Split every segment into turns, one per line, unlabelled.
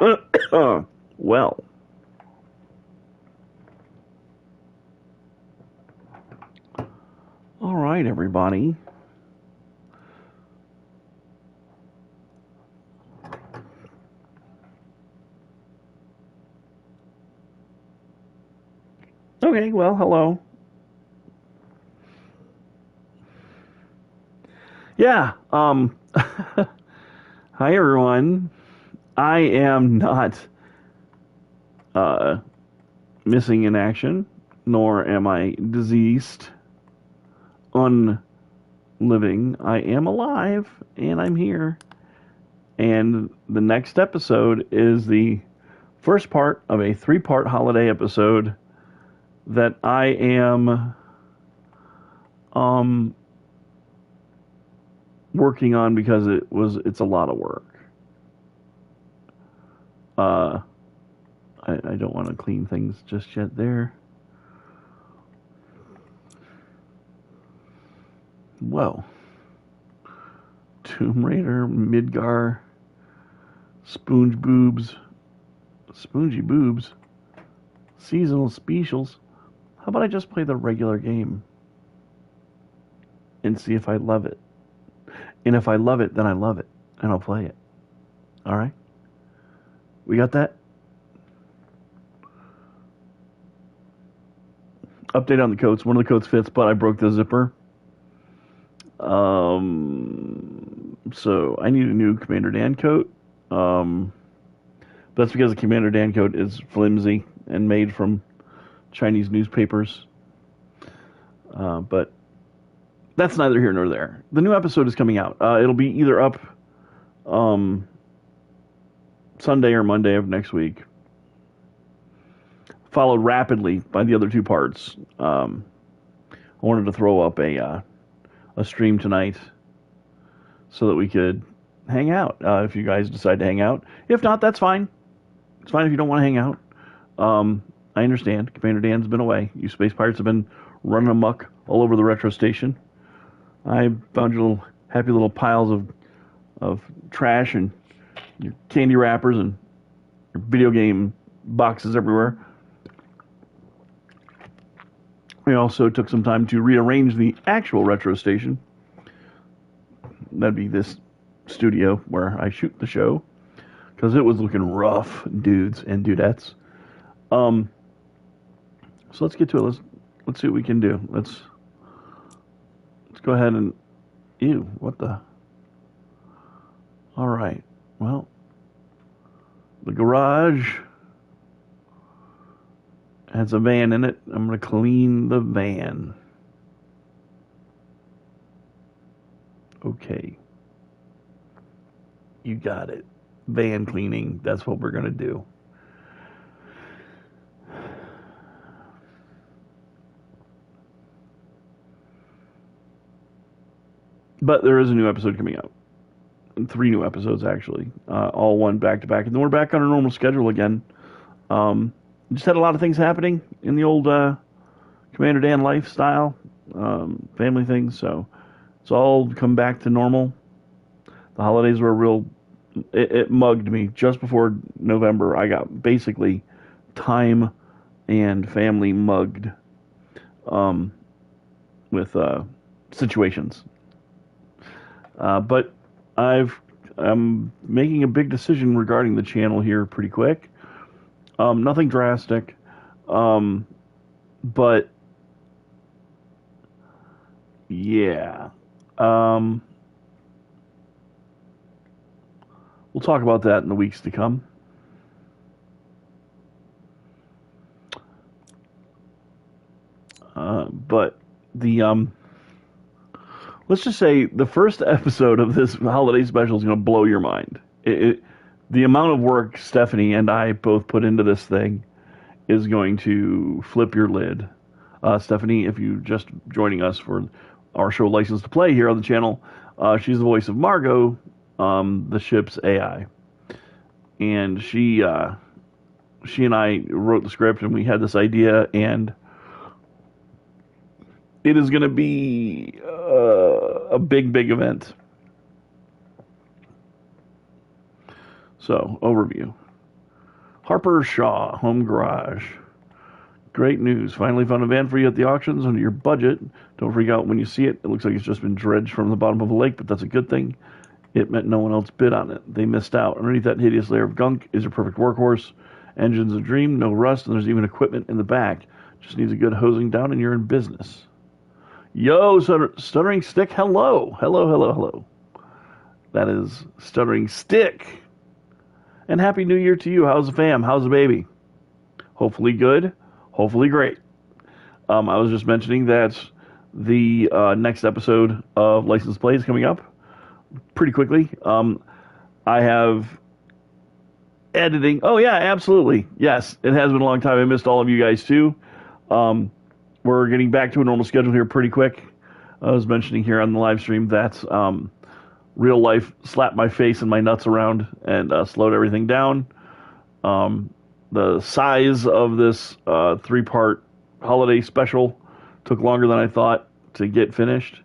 Well, all right, everybody. Okay, well, hello. Yeah, hi, everyone. I am not uh, missing in action, nor am I diseased, unliving. I am alive, and I'm here. And the next episode is the first part of a three-part holiday episode that I am um, working on because it's a lot of work. Uh, I don't want to clean things just yet there. Whoa. Tomb Raider, Midgar, Spoonge Boobs, Spoongy Boobs, Seasonal Specials. How about I just play the regular game and see if I love it? And if I love it, then I love it, and I'll play it. All right? We got that? Update on the coats. One of the coats fits, but I broke the zipper. So I need a new Commander Dan coat. That's because the Commander Dan coat is flimsy and made from Chinese newspapers. But that's neither here nor there. The new episode is coming out. It'll be either up Sunday or Monday of next week, followed rapidly by the other two parts. I wanted to throw up a stream tonight so that we could hang out. If you guys decide to hang out, if not, that's fine. It's fine if you don't want to hang out. I understand. Commander Dan's been away. You space pirates have been running amok all over the retro station. I found your little happy little piles of trash and your candy wrappers and your video game boxes everywhere. We also took some time to rearrange the actual retro station. That'd be this studio where I shoot the show, because it was looking rough, dudes and dudettes. So let's get to it. Let's see what we can do. Let's go ahead and ew, what the? All right. Well, the garage has a van in it. I'm going to clean the van. Okay. You got it. Van cleaning. That's what we're going to do. But there is a new episode coming out. 3 new episodes, actually. All one back to back. And then we're back on our normal schedule again. Just had a lot of things happening in the old Commander Dan lifestyle, family things. So it's all come back to normal. The holidays were real. It mugged me just before November. I got basically time and family mugged with situations. But I'm making a big decision regarding the channel here pretty quick. Nothing drastic, but yeah. We'll talk about that in the weeks to come. But the let's just say the first episode of this holiday special is going to blow your mind. The amount of work Stephanie and I both put into this thing is going to flip your lid. Stephanie, if you just joining us for our show License to Play here on the channel, she's the voice of Margot, the ship's AI. And she and I wrote the script, and we had this idea, and it is going to be a big, big event. So, overview. Harper Shaw Home Garage. Great news. Finally found a van for you at the auctions under your budget. Don't freak out when you see it. It looks like it's just been dredged from the bottom of a lake, but that's a good thing. It meant no one else bid on it. They missed out. Underneath that hideous layer of gunk is your perfect workhorse. Engine's a dream, no rust, and there's even equipment in the back. Just needs a good hosing down and you're in business. Yo, Stuttering Stick, hello. Hello, hello, hello. That is Stuttering Stick. And Happy New Year to you. How's the fam? How's the baby? Hopefully good. Hopefully great. I was just mentioning that the next episode of License Play is coming up pretty quickly. I have editing. Oh, yeah, absolutely. Yes, it has been a long time. I missed all of you guys, too. We're getting back to a normal schedule here pretty quick. I was mentioning here on the live stream that real life slapped my face and my nuts around and slowed everything down. The size of this 3-part holiday special took longer than I thought to get finished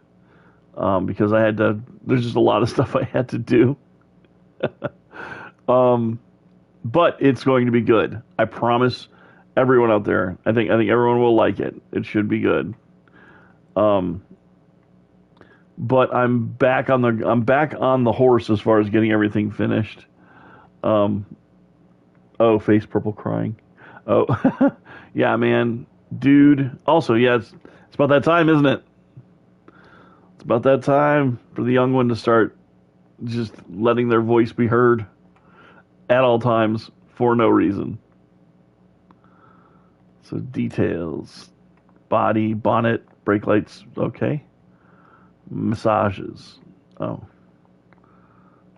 because there's just a lot of stuff I had to do. But it's going to be good. I promise everyone out there. I think everyone will like it. It should be good. But I'm back on the horse as far as getting everything finished. Oh, face purple crying. Oh, yeah, man, dude. Also, yeah, it's about that time, isn't it? It's about that time for the young one to start just letting their voice be heard at all times for no reason. So details, body, bonnet, brake lights, okay. Massages. Oh,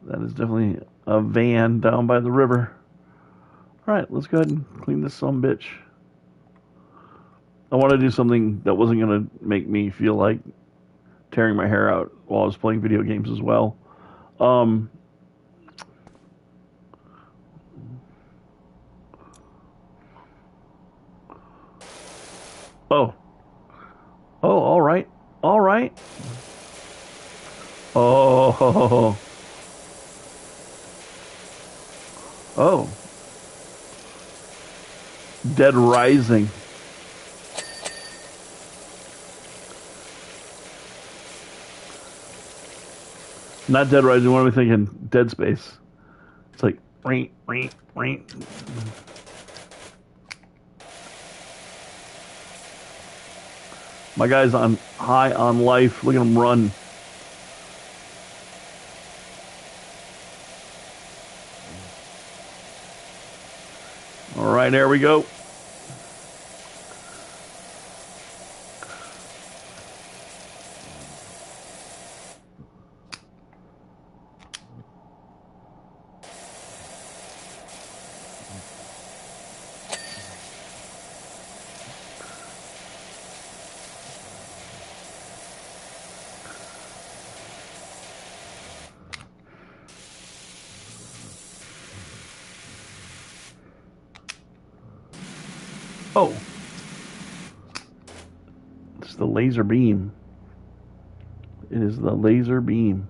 that is definitely a van down by the river. All right, let's go ahead and clean this sumbitch. I want to do something that wasn't going to make me feel like tearing my hair out while I was playing video games as well. Oh. Oh, all right. All right. Oh. Oh. Dead Rising. Not Dead Rising, what am I thinking? Dead Space. It's like, ring. My guy's on high on life. Look at him run. All right, there we go. Oh. It's the laser beam. It is the laser beam.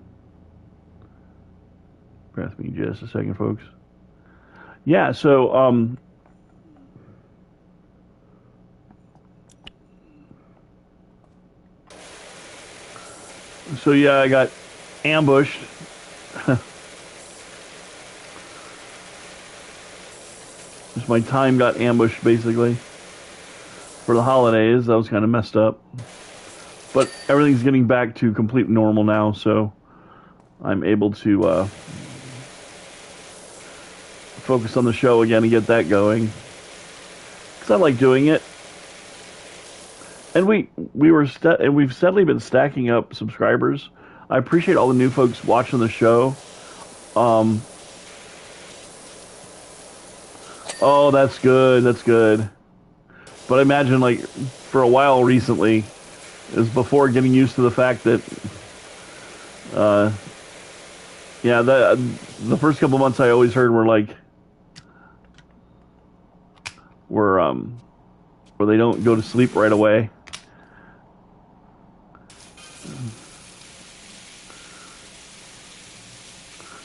Bear with me just a second, folks. Yeah, so, yeah, I got ambushed. Just my time got ambushed, basically. For the holidays, that was kind of messed up. But everything's getting back to complete normal now, so I'm able to focus on the show again and get that going. Because I like doing it. And we've steadily been stacking up subscribers. I appreciate all the new folks watching the show. Oh, that's good. That's good. But I imagine, like, for a while recently, is before getting used to the fact that, yeah, the first couple months I always heard were like, where they don't go to sleep right away.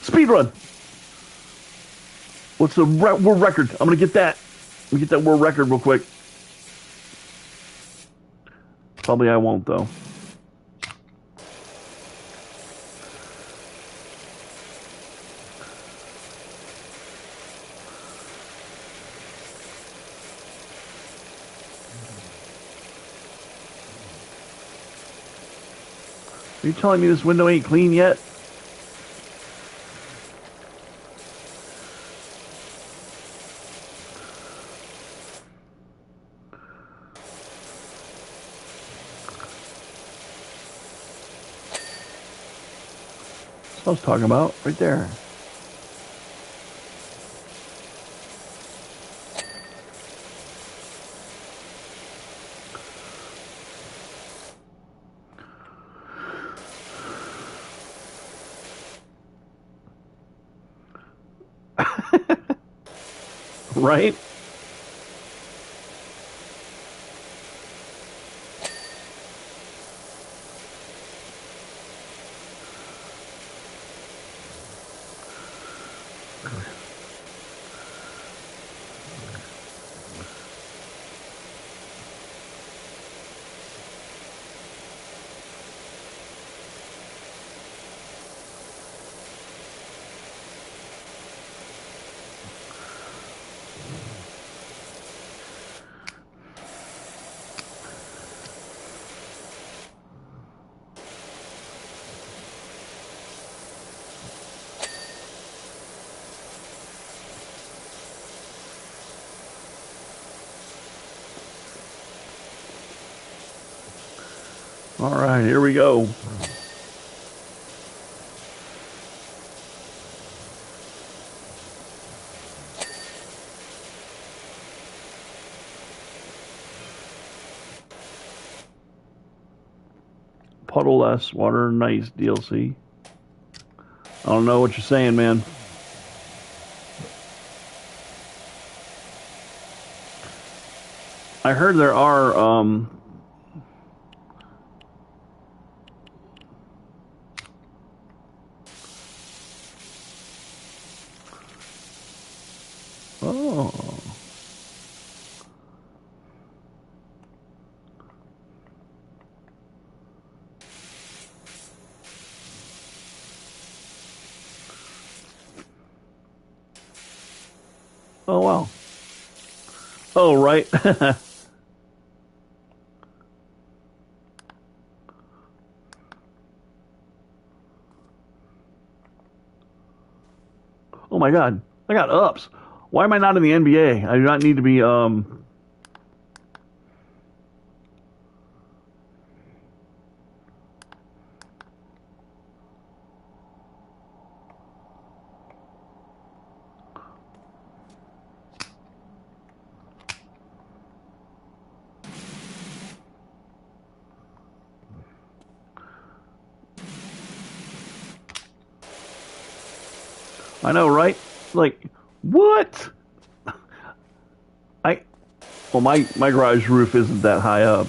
Speed run. What's the world record? I'm gonna get that. Let me get that world record real quick. Probably I won't though. Are you telling me this window ain't clean yet? That's what I was talking about, right there. Right? All right, here we go. Puddle less, water nice DLC. I don't know what you're saying, man. I heard there are oh. Oh wow. Oh right. Oh my god. I got ups. Why am I not in the NBA? I do not need to be I know, right? Like, what? I well my garage roof isn't that high up,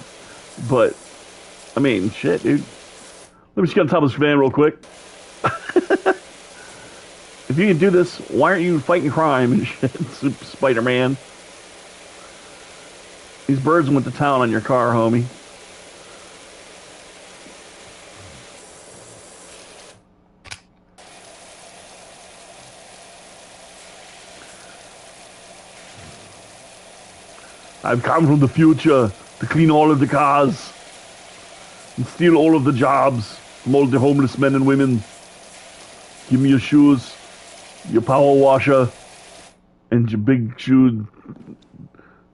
but I mean, shit, dude. Let me just get on top of this van real quick. If you can do this, why aren't you fighting crime and shit, Spider-Man? These birds went to town on your car, homie. I've come from the future to clean all of the cars and steal all of the jobs from all the homeless men and women. Give me your shoes, your power washer, and your big shoe,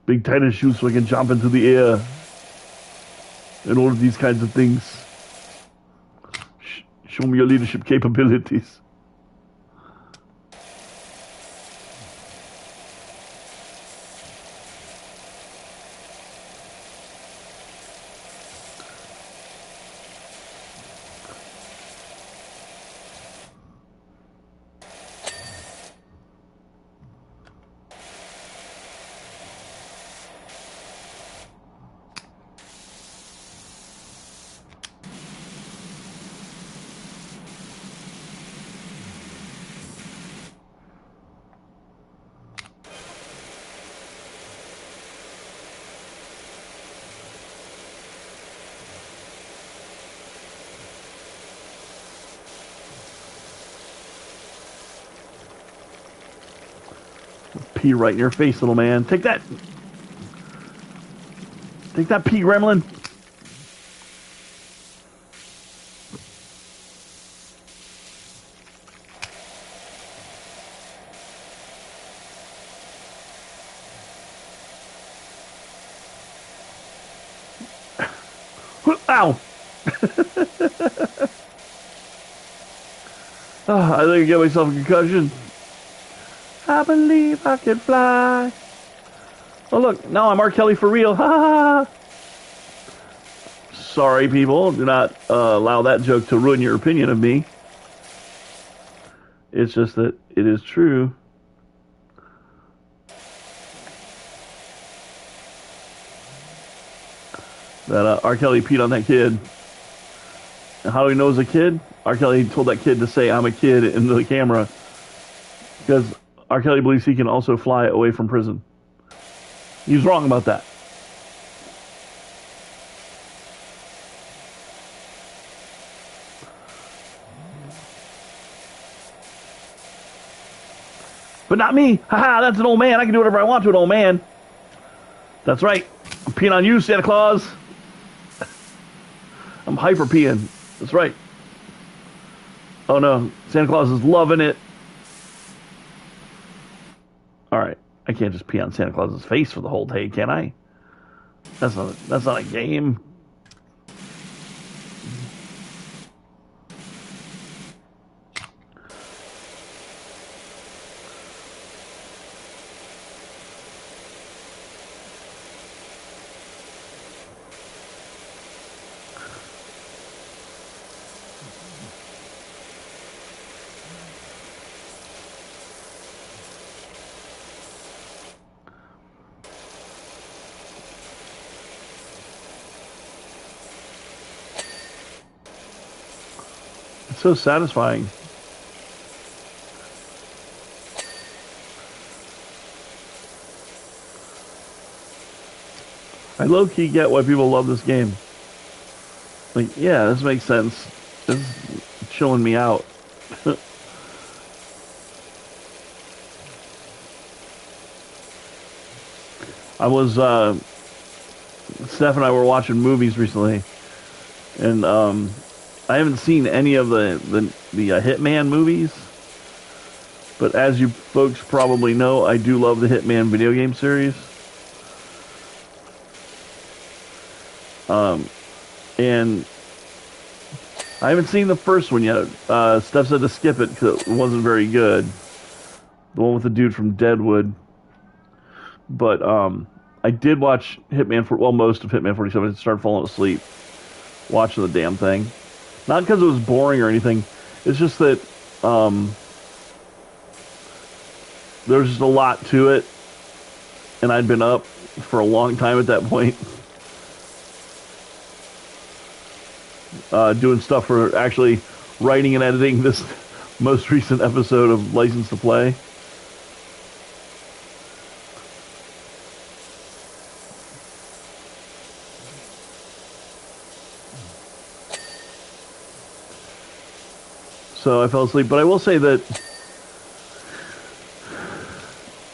big tennis shoes so I can jump into the air. And all of these kinds of things. Show me your leadership capabilities. pee right in your face, little man. Take that. Take that, pee gremlin. Ow! I think I get myself a concussion. I believe I can fly. Oh look, now I'm R. Kelly for real. Ha ha ha. Sorry, people. Do not allow that joke to ruin your opinion of me. It's just that it is true. That R. Kelly peed on that kid. And how do we know it was a kid? R. Kelly told that kid to say, "I'm a kid," into the camera. Because R. Kelly believes he can also fly away from prison. He was wrong about that. But not me. Haha, that's an old man. I can do whatever I want to an old man. That's right. I'm peeing on you, Santa Claus. I'm hyper peeing. That's right. Oh no, Santa Claus is loving it. Alright. I can't just pee on Santa Claus's face for the whole day, can I? That's not a game. It's so satisfying. I low-key get why people love this game. Like, yeah, this makes sense. This is chilling me out. I was, Steph and I were watching movies recently, and I haven't seen any of the Hitman movies, but as you folks probably know, I do love the Hitman video game series. And I haven't seen the first one yet. Steph said to skip it because it wasn't very good. The one with the dude from Deadwood. But I did watch most of Hitman 47. I started falling asleep watching the damn thing. Not because it was boring or anything. It's just that there's just a lot to it. And I'd been up for a long time at that point. Doing stuff for actually writing and editing this most recent episode of License to Play. So I fell asleep. But I will say that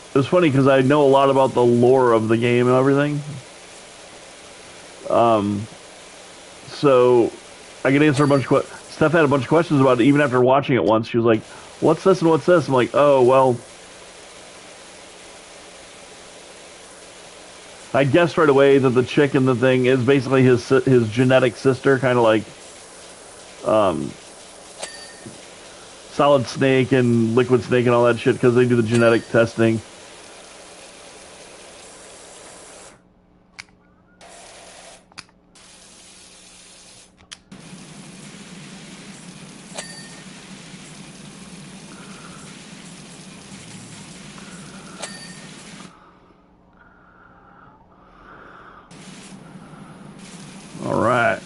it was funny because I know a lot about the lore of the game and everything. So I could answer a bunch of questions. Steph had a bunch of questions about it even after watching it once. She was like, "What's this and what's this?" I'm like, "Oh, well." I guessed right away that the chick in the thing is basically his genetic sister, kind of like Solid Snake and Liquid Snake and all that shit because they do the genetic testing. All right.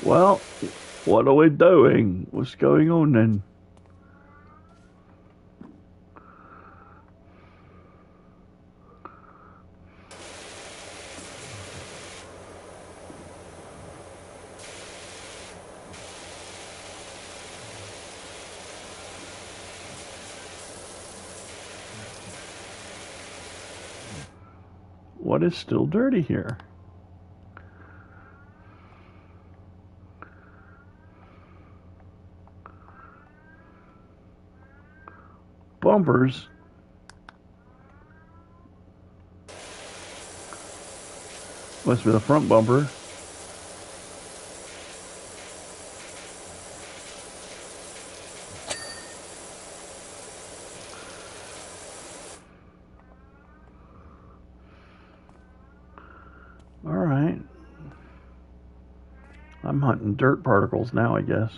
Well, what are we doing? What's going on then? What is still dirty here? Bumpers. Must be the front bumper. All right. I'm hunting dirt particles now, I guess.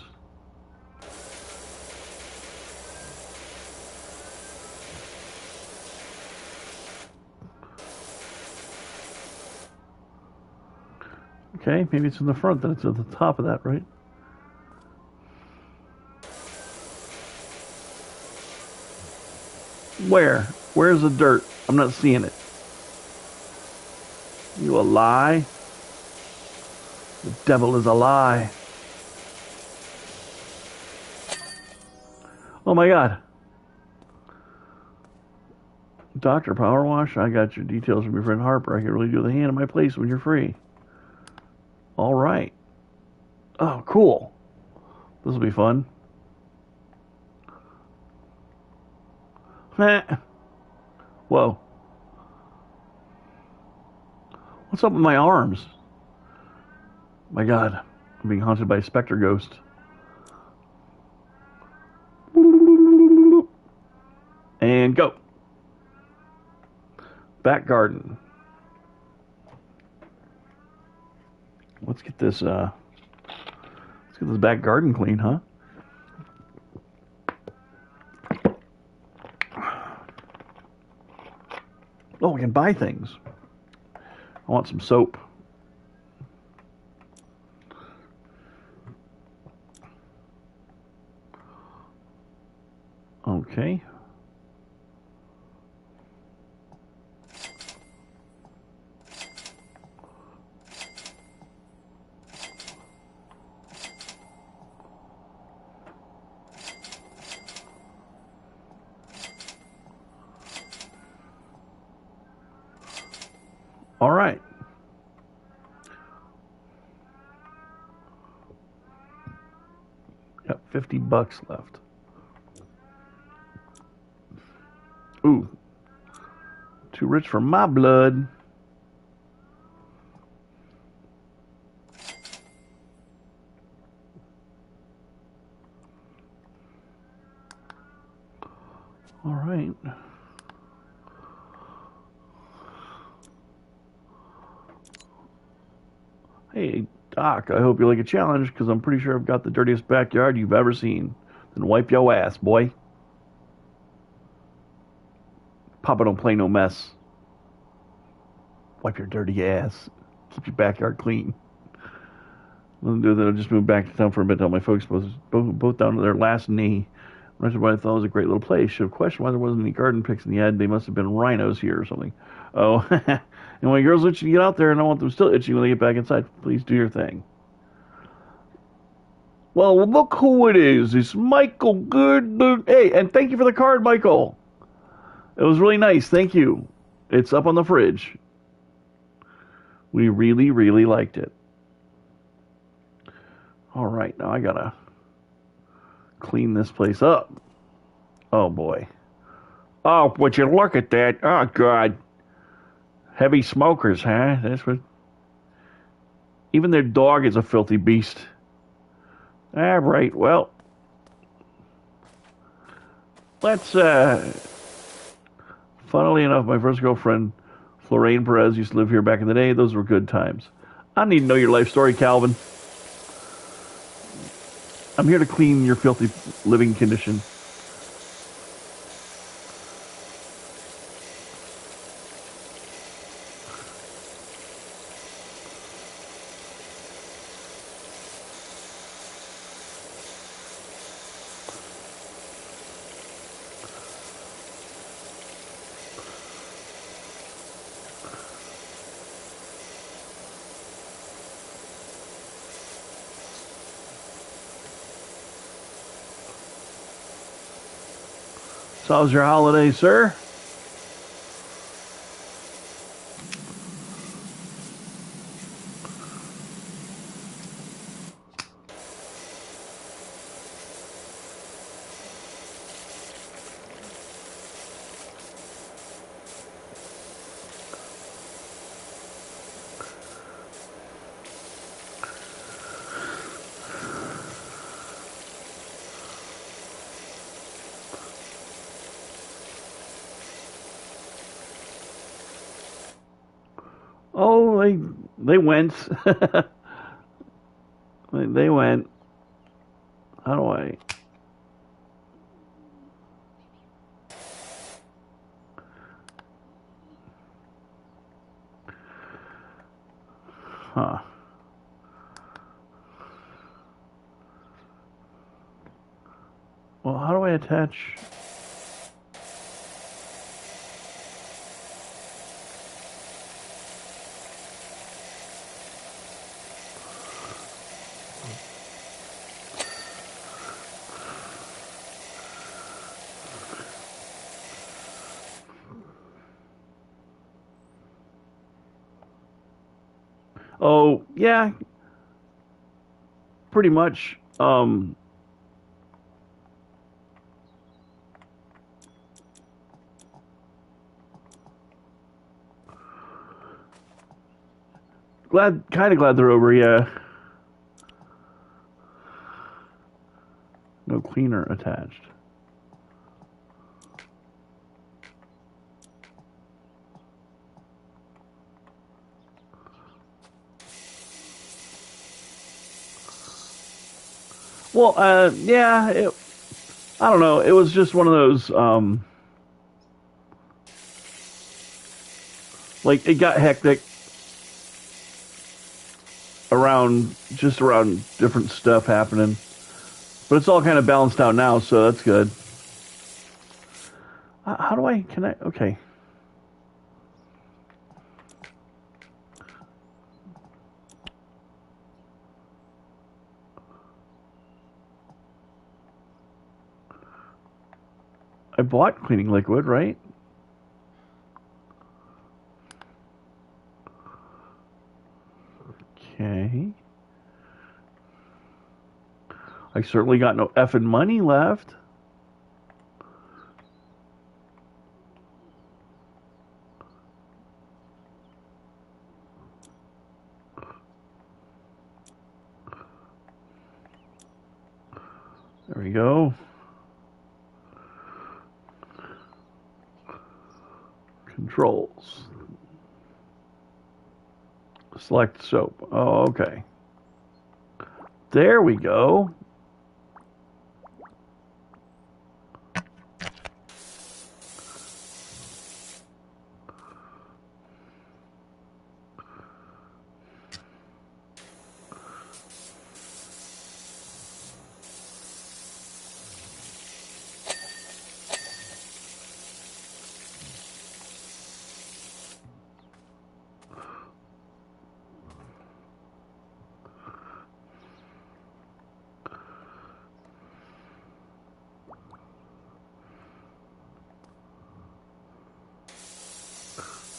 Okay, maybe it's in the front, then it's at the top of that, right? Where? Where's the dirt? I'm not seeing it. You a lie? The devil is a lie. Oh my God. Dr. Power Wash, I got your details from your friend Harper. I can really do the hand in my place when you're free. All right. Oh, cool. This will be fun. Whoa. What's up with my arms? My God. I'm being haunted by a specter ghost. And go. Back garden. Let's get this back garden clean, huh? Oh, we can buy things. I want some soap. Okay. All right. Got $50 left. Ooh. Too rich for my blood. All right. Hey, Doc, I hope you like a challenge because I'm pretty sure I've got the dirtiest backyard you've ever seen. Then wipe your ass, boy. Papa don't play no mess. Wipe your dirty ass. Keep your backyard clean. I'll do that. I'll just move back to town for a bit. Tell my folks both down to their last knee. Rented what I thought was a great little place. Should have questioned why there wasn't any garden picks in the ad. They must have been rhinos here or something. Oh, and when girls itch you to get out there, and I want them still itching when they get back inside, please do your thing. Well, look who it is. It's Michael Good. Hey, and thank you for the card, Michael. It was really nice. Thank you. It's up on the fridge. We really, really liked it. All right, now I gotta clean this place up. Oh boy. Oh, would you look at that? Oh God. Heavy smokers, huh? That's what. Even their dog is a filthy beast. All right. Well, let's. Funnily enough, my first girlfriend, Florraine Perez, used to live here back in the day. Those were good times. I need to know your life story, Calvin. I'm here to clean your filthy living condition. So how's your holiday, sir? Oh, they went. They went. How do I? Huh. Well, how do I attach? Oh, yeah, pretty much. Kind of glad they're over. Yeah, no cleaner attached. Well, yeah, I don't know. It was just one of those. Like it got hectic around different stuff happening, but it's all kind of balanced out now, so that's good. How do I connect? Okay. I bought cleaning liquid, right? Okay. I certainly got no effing money left. There we go. Controls. Select soap. Oh, okay. There we go.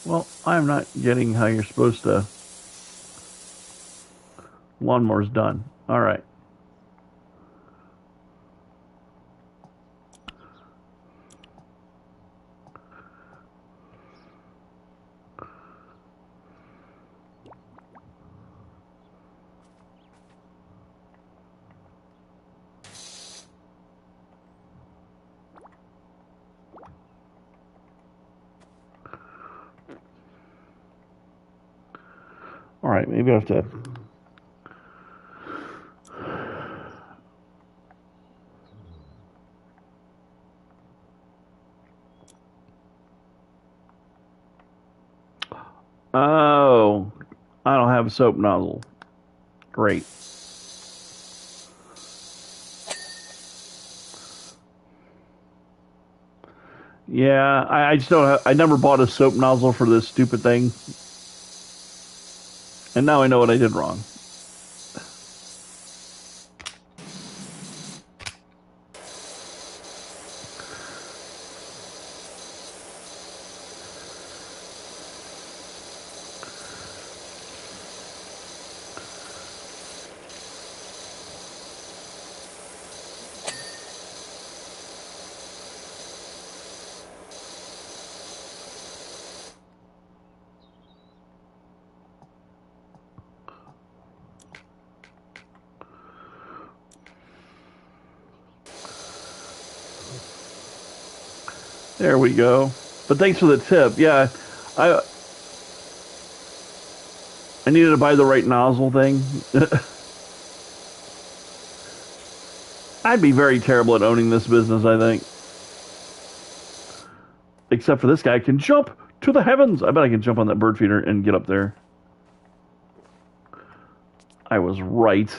Well, I'm not getting how you're supposed to. Lawnmower's done. All right. All right, maybe I have to. Oh, I don't have a soap nozzle. Great. Yeah, I just don't have. I never bought a soap nozzle for this stupid thing, and now I know what I did wrong. There we go. But thanks for the tip. Yeah, I I needed to buy the right nozzle thing. I'd be very terrible at owning this business, I think. Except for this guy can jump to the heavens. I bet I can jump on that bird feeder and get up there. I was right.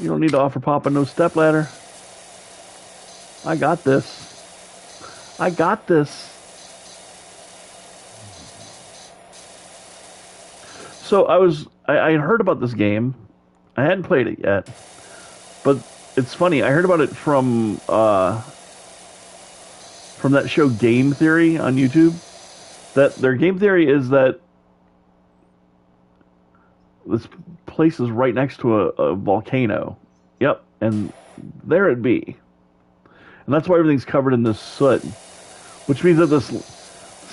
You don't need to offer Papa no stepladder. I got this. I got this. So I had heard about this game. I hadn't played it yet, but it's funny. I heard about it from that show Game Theory on YouTube. That their game theory is that this place is right next to a volcano. Yep, and there it be. And that's why everything's covered in this soot, which means that this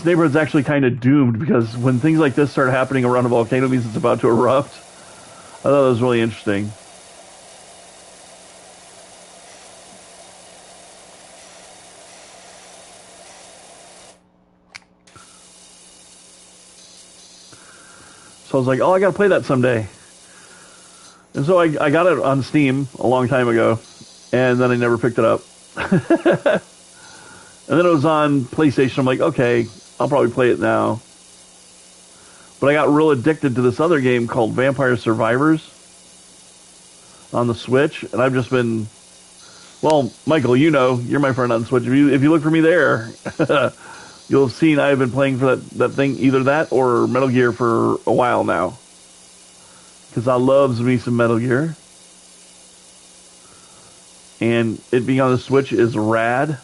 neighborhood's actually kind of doomed, because when things like this start happening around a volcano, it means it's about to erupt. I thought that was really interesting. So I was like, oh, I got to play that someday. And so I got it on Steam a long time ago, and then I never picked it up. And then it was on PlayStation. I'm like, okay, I'll probably play it now. But I got real addicted to this other game called Vampire Survivors on the Switch, and I've just been, well, Michael, you know, you're my friend on Switch. If you look for me there, you'll have seen I've been playing for that thing, either that or Metal Gear for a while now. Because I loves me some Metal Gear. And it being on the Switch is rad.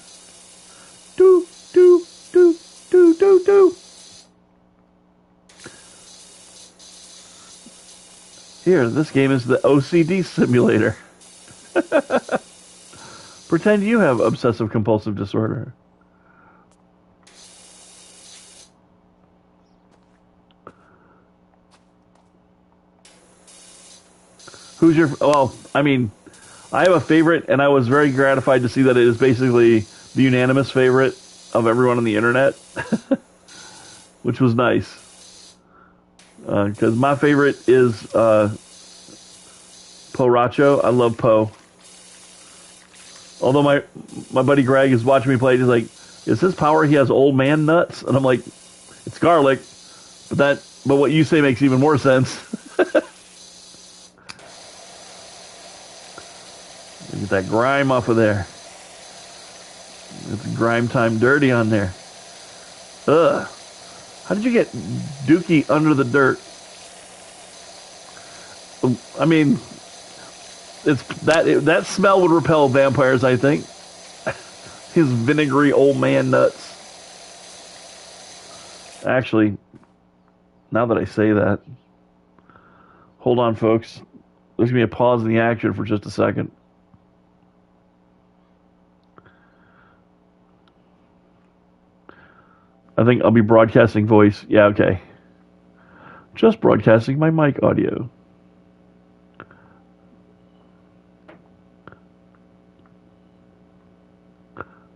Do, do, do, do, do, do. Here, this game is the OCD simulator. Pretend you have obsessive compulsive disorder. Who's your... Well, I mean, I have a favorite, and I was very gratified to see that it is basically the unanimous favorite of everyone on the internet, which was nice. Because my favorite is Po Racho. I love Po. Although my buddy Greg is watching me play, he's like, is his power he has old man nuts? And I'm like, it's garlic, but what you say makes even more sense. Get that grime off of there. It's grime time dirty on there. Ugh. How did you get Dookie under the dirt? I mean, that smell would repel vampires, I think. His vinegary old man nuts. Actually, now that I say that, hold on, folks. There's going to be a pause in the action for just a second. I think I'll be broadcasting voice. Yeah, okay. Just broadcasting my mic audio.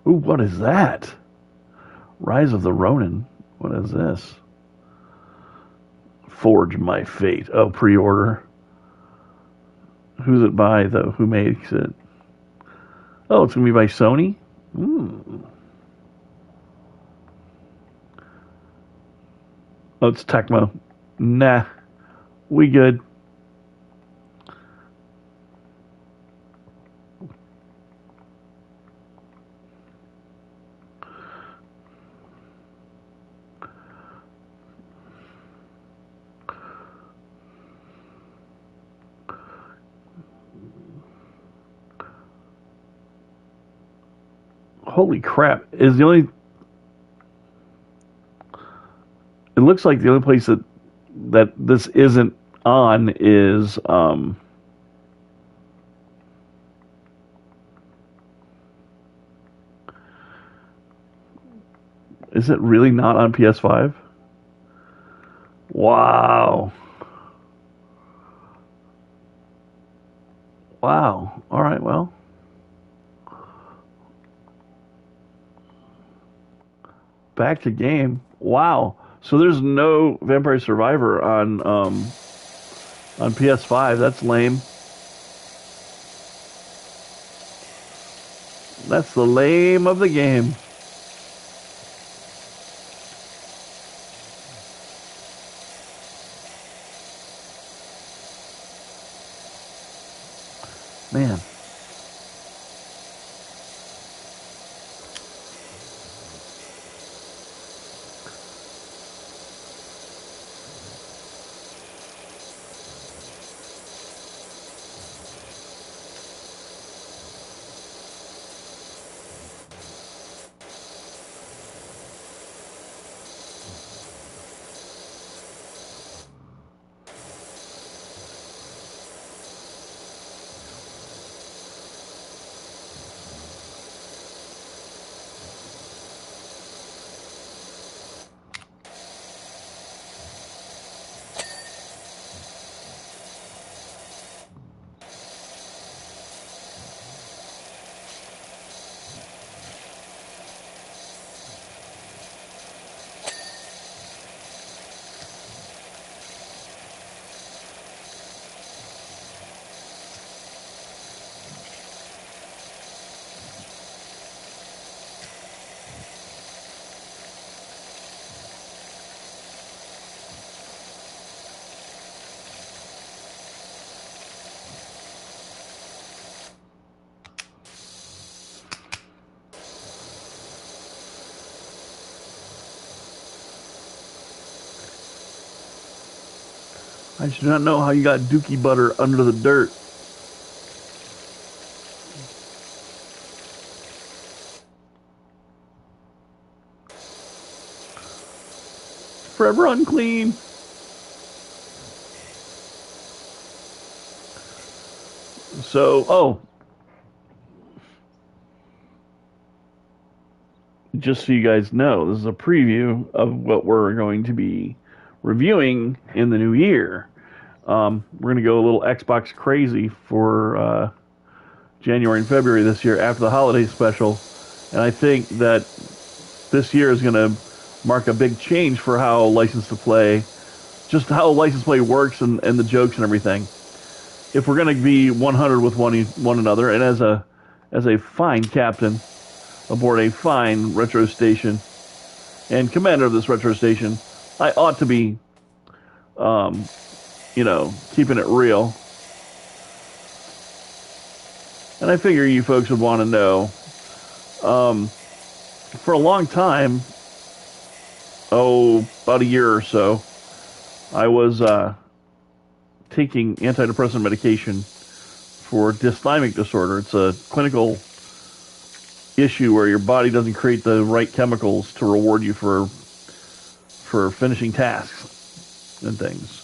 Ooh, what is that? Rise of the Ronin. What is this? Forge My Fate. Oh, pre-order. Who's it by, though? Who makes it? Oh, it's going to be by Sony? Oh, it's Tecmo. Nah. We good. Holy crap. Is the only... It looks like the only place that this isn't on is it really not on PS5? Wow. Wow. All right. Well, back to game. Wow. So there's no Vampire Survivor on PS5. That's lame. That's the lame of the game. Man. I do not know how you got Dookie butter under the dirt. Forever unclean. So, just so you guys know, this is a preview of what we're going to be reviewing in the new year. We're going to go a little Xbox crazy for January and February this year after the holiday special. And I think that this year is going to mark a big change for how License to Play, just how License to Play works and the jokes and everything. If we're going to be 100 with one another, and as a fine captain aboard a fine retro station and commander of this retro station, I ought to be, keeping it real. And I figure you folks would want to know. For a long time, about a year or so, I was taking antidepressant medication for dysthymic disorder. It's a clinical issue where your body doesn't create the right chemicals to reward you for finishing tasks and things.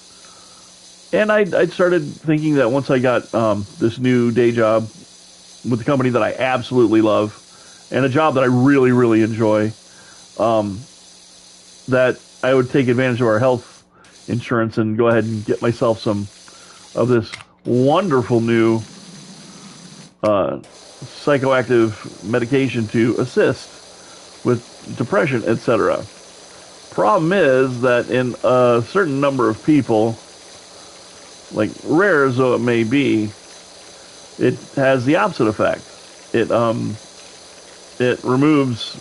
And I started thinking that once I got this new day job with the company that I absolutely love and a job that I really, really enjoy, that I would take advantage of our health insurance and go ahead and get myself some of this wonderful new psychoactive medication to assist with depression, etc. Problem is that in a certain number of people, like rare as though it may be, it has the opposite effect. It removes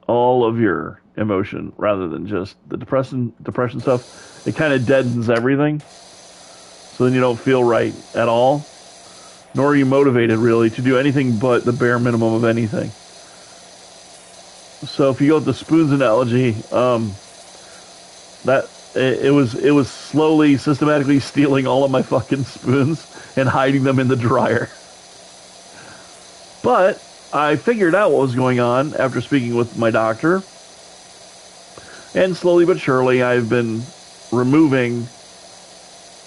all of your emotion rather than just the depression stuff. It kind of deadens everything, so then you don't feel right at all, nor are you motivated really to do anything but the bare minimum of anything. So if you go with the spoons analogy, that it was slowly, systematically stealing all of my fucking spoons and hiding them in the dryer. But I figured out what was going on after speaking with my doctor, and slowly but surely I've been removing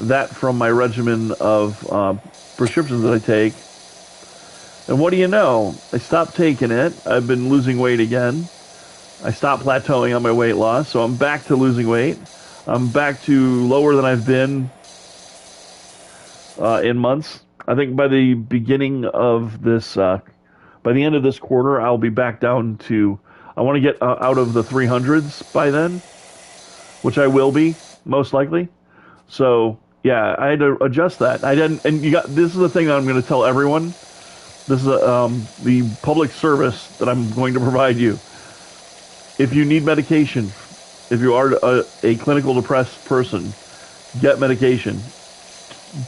that from my regimen of prescriptions that I take. And what do you know? I stopped taking it. I've been losing weight again. I stopped plateauing on my weight loss, so I'm back to losing weight. I'm back to lower than I've been in months. I think by the beginning of this, by the end of this quarter, I'll be back down to. I want to get out of the 300s by then, which I will be most likely. So yeah, I had to adjust that. I didn't, and you got. This is the thing I'm going to tell everyone. This is the public service that I'm going to provide you. If you need medication, if you are a clinical depressed person, get medication.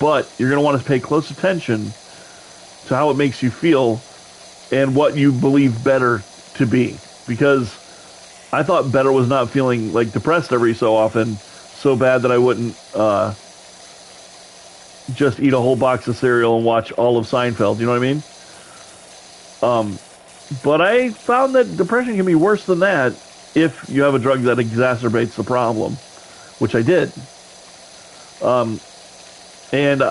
But you're going to want to pay close attention to how it makes you feel and what you believe better to be. Because I thought better was not feeling like depressed every so often, so bad that I wouldn't just eat a whole box of cereal and watch all of Seinfeld. You know what I mean? But I found that depression can be worse than that if you have a drug that exacerbates the problem, which I did. And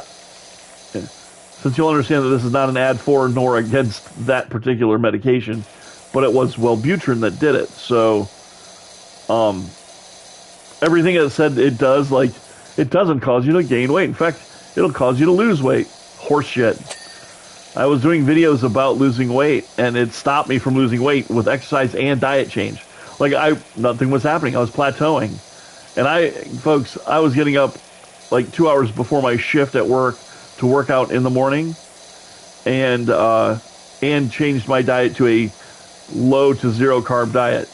since you'll understand that this is not an ad for nor against that particular medication, but it was Wellbutrin that did it. So everything it said it does, like, it doesn't cause you to gain weight. In fact, it'll cause you to lose weight. Horse shit. I was doing videos about losing weight, and it stopped me from losing weight with exercise and diet change. Like, nothing was happening. I was plateauing. And folks, I was getting up like 2 hours before my shift at work to work out in the morning, and changed my diet to a low to zero carb diet.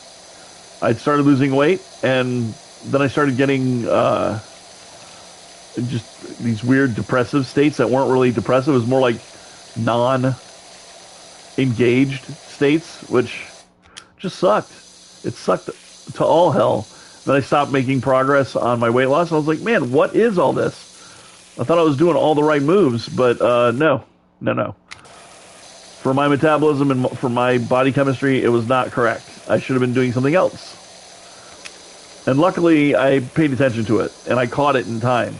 I started losing weight, and then I started getting just these weird depressive states that weren't really depressive. It was more like non-engaged states, which just sucked. It sucked to all hell. Then I stopped making progress on my weight loss. And I was like, man, what is all this? I thought I was doing all the right moves, but no. For my metabolism and for my body chemistry, it was not correct. I should have been doing something else. And luckily, I paid attention to it, and I caught it in time.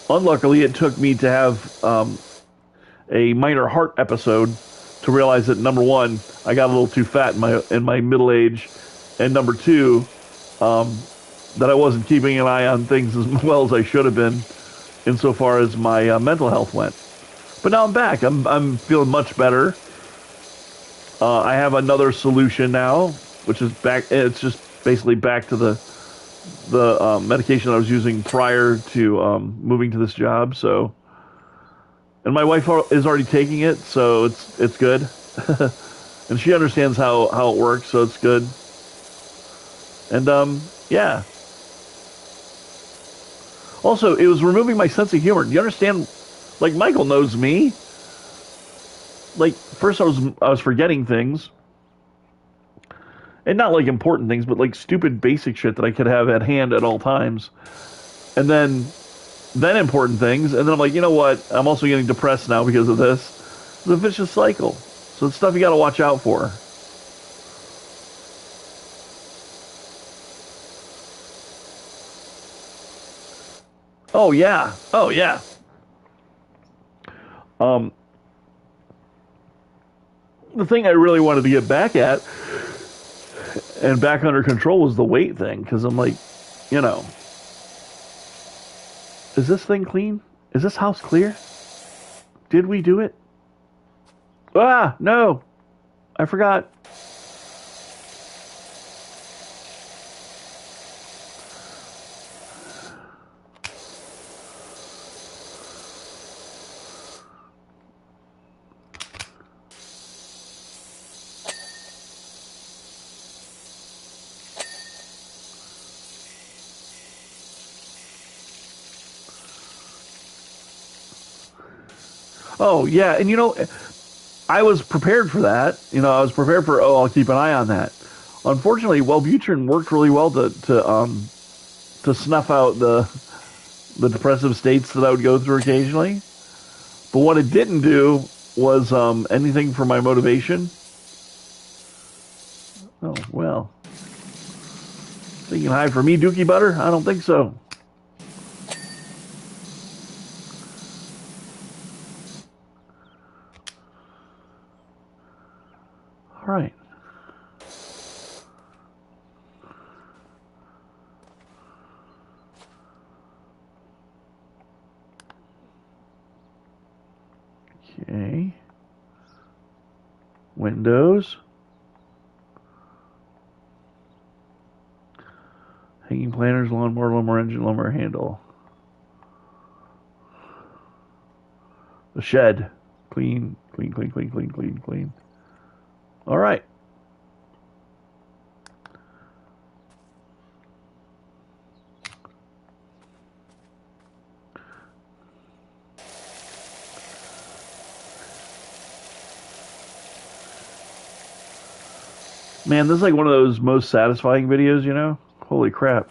Unluckily, it took me to have a minor heart episode to realize that, number one, I got a little too fat in my middle age, and number two, that I wasn't keeping an eye on things as well as I should have been insofar as my mental health went. But now I'm back. I'm feeling much better. I have another solution now, which is back. It's just basically back to the medication I was using prior to moving to this job. So, and my wife is already taking it, so it's good, and she understands how it works, so it's good. And yeah. Also, it was removing my sense of humor. Do you understand? Like, Michael knows me. Like, first I was forgetting things, and not like important things, but like stupid basic shit that I could have at hand at all times. And then important things, and then I'm like, you know what? I'm also getting depressed now because of this. It's a vicious cycle. So it's stuff you got to watch out for. Oh yeah. Oh yeah. Um, the thing I really wanted to get back at and back under control was the weight thing, because I'm like, you know, is this thing clean? Is this house clear? Did we do it? Ah, no. I forgot. Oh, yeah. And I was prepared for that. I was prepared for, I'll keep an eye on that. Unfortunately, Wellbutrin worked really well to snuff out the depressive states that I would go through occasionally. But what it didn't do was anything for my motivation. Oh, well. So you can hide from me, Dookie Butter? I don't think so. All right. Okay. Windows. Hanging planters, lawnmower engine, lawnmower handle. The shed. Clean, clean, clean, clean, clean, clean, clean. All right. Man, this is like one of those most satisfying videos, you know? Holy crap.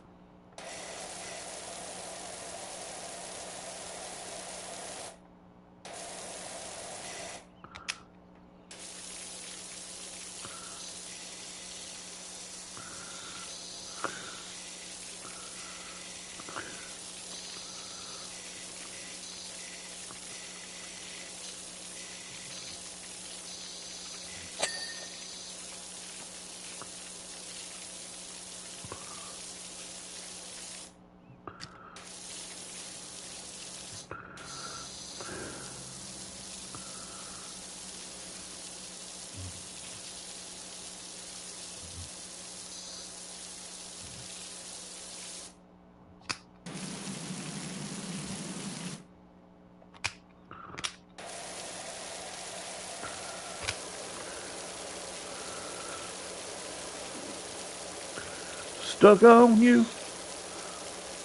Stuck on you.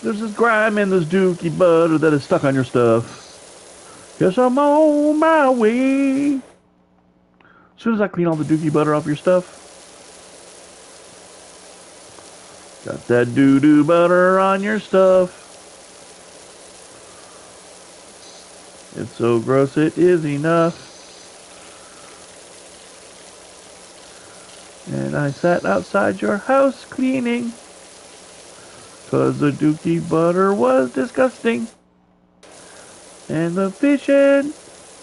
There's this grime and this dookie butter that is stuck on your stuff. Guess I'm on my way. As soon as I clean all the dookie butter off your stuff. Got that doo-doo butter on your stuff. It's so gross it is enough. And I sat outside your house cleaning. 'Cause the dookie butter was disgusting. And the vision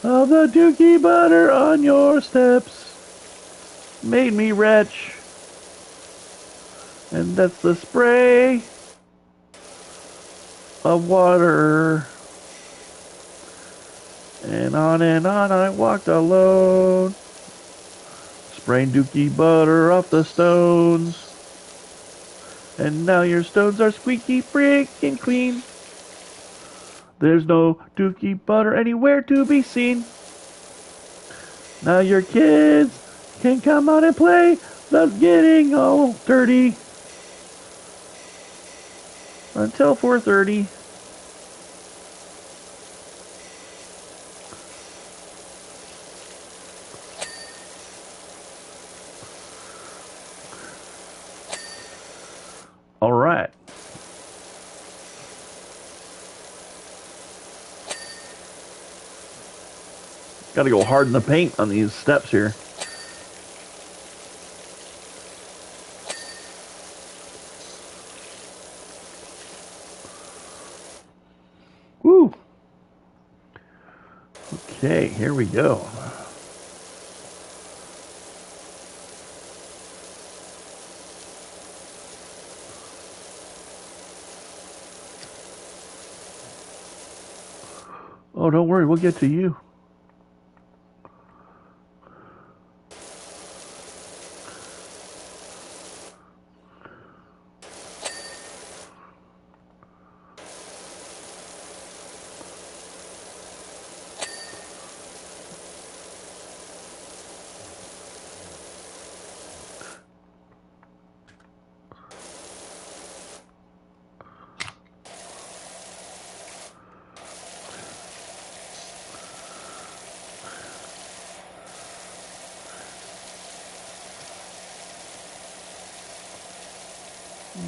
of the dookie butter on your steps made me retch. And that's the spray of water. And on I walked alone. Spraying dookie butter off the stones. And now your stones are squeaky freaking clean. There's no dookie butter anywhere to be seen. Now your kids can come out and play without getting all dirty. Until 4:30. All right. Got to go hard in the paint on these steps here. Woo. Okay, here we go. Oh, don't worry, we'll get to you.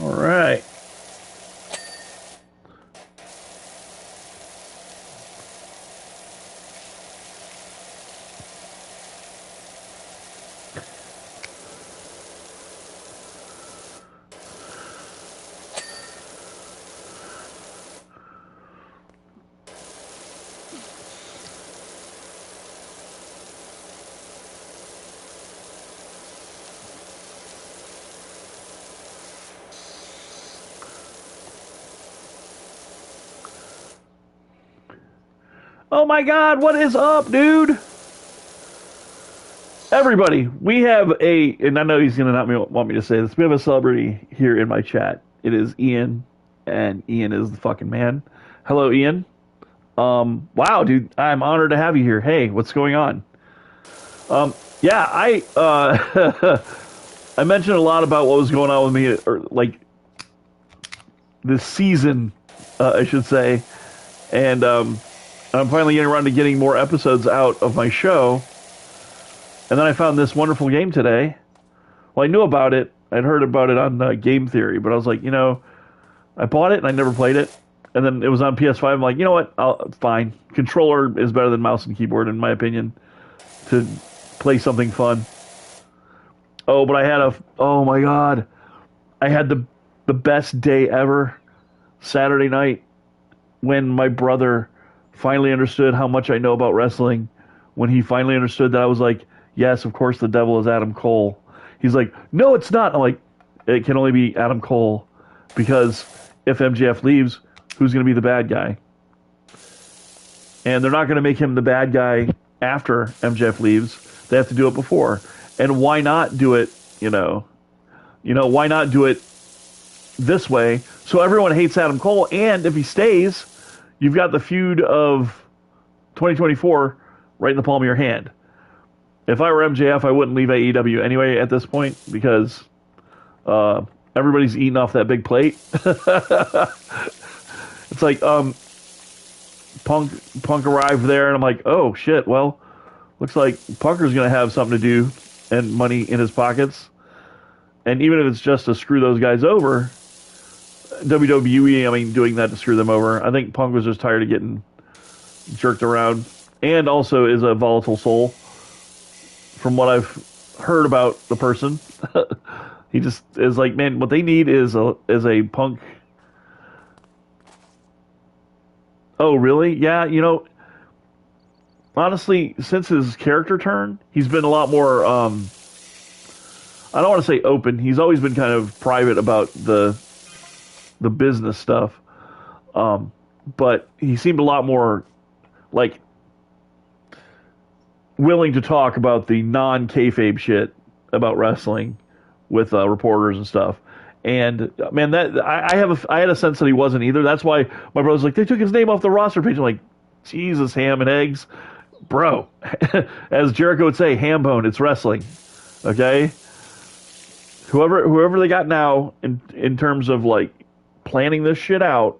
All right. Oh my God, what is up, dude? Everybody, we have and I know he's going to not want me to say this, we have a celebrity here in my chat. It is Ian, and Ian is the fucking man. Hello, Ian. Wow, dude, I'm honored to have you here. Hey, what's going on? Yeah, I mentioned a lot about what was going on with me, or like this season, I should say, and I'm finally getting around to getting more episodes out of my show. And then I found this wonderful game today. Well, I knew about it. I'd heard about it on Game Theory, but I was like, I bought it and I never played it. And then it was on PS5. I'm like, you know what? Fine. Controller is better than mouse and keyboard, in my opinion, to play something fun. Oh, but oh my God. I had the best day ever Saturday night when my brother finally understood how much I know about wrestling. When he finally understood that, I was like, yes, of course the devil is Adam Cole. He's like, no, it's not. I'm like, it can only be Adam Cole, because if MJF leaves, who's going to be the bad guy? And they're not going to make him the bad guy after MJF leaves. They have to do it before. And why not do it, why not do it this way so everyone hates Adam Cole? And if he stays, you've got the feud of 2024 right in the palm of your hand. If I were MJF, I wouldn't leave AEW anyway at this point, because everybody's eating off that big plate. It's like Punk arrived there, and I'm like, oh shit, well, looks like Punker's going to have something to do and money in his pockets. And even if it's just to screw those guys over, WWE, doing that to screw them over. I think Punk was just tired of getting jerked around, and also is a volatile soul, from what I've heard about the person. He just is like, man, what they need is a Punk. Oh, really? Yeah, honestly, since his character turn, he's been a lot more, I don't want to say open. He's always been kind of private about the business stuff. But he seemed a lot more, like, willing to talk about the non-kayfabe shit about wrestling with reporters and stuff. And man, that I had a sense that he wasn't either. That's why my brother's like, they took his name off the roster page. I'm like, Jesus, ham and eggs, bro. As Jericho would say, ham bone. It's wrestling, okay? Whoever they got now in terms of like planning this shit out,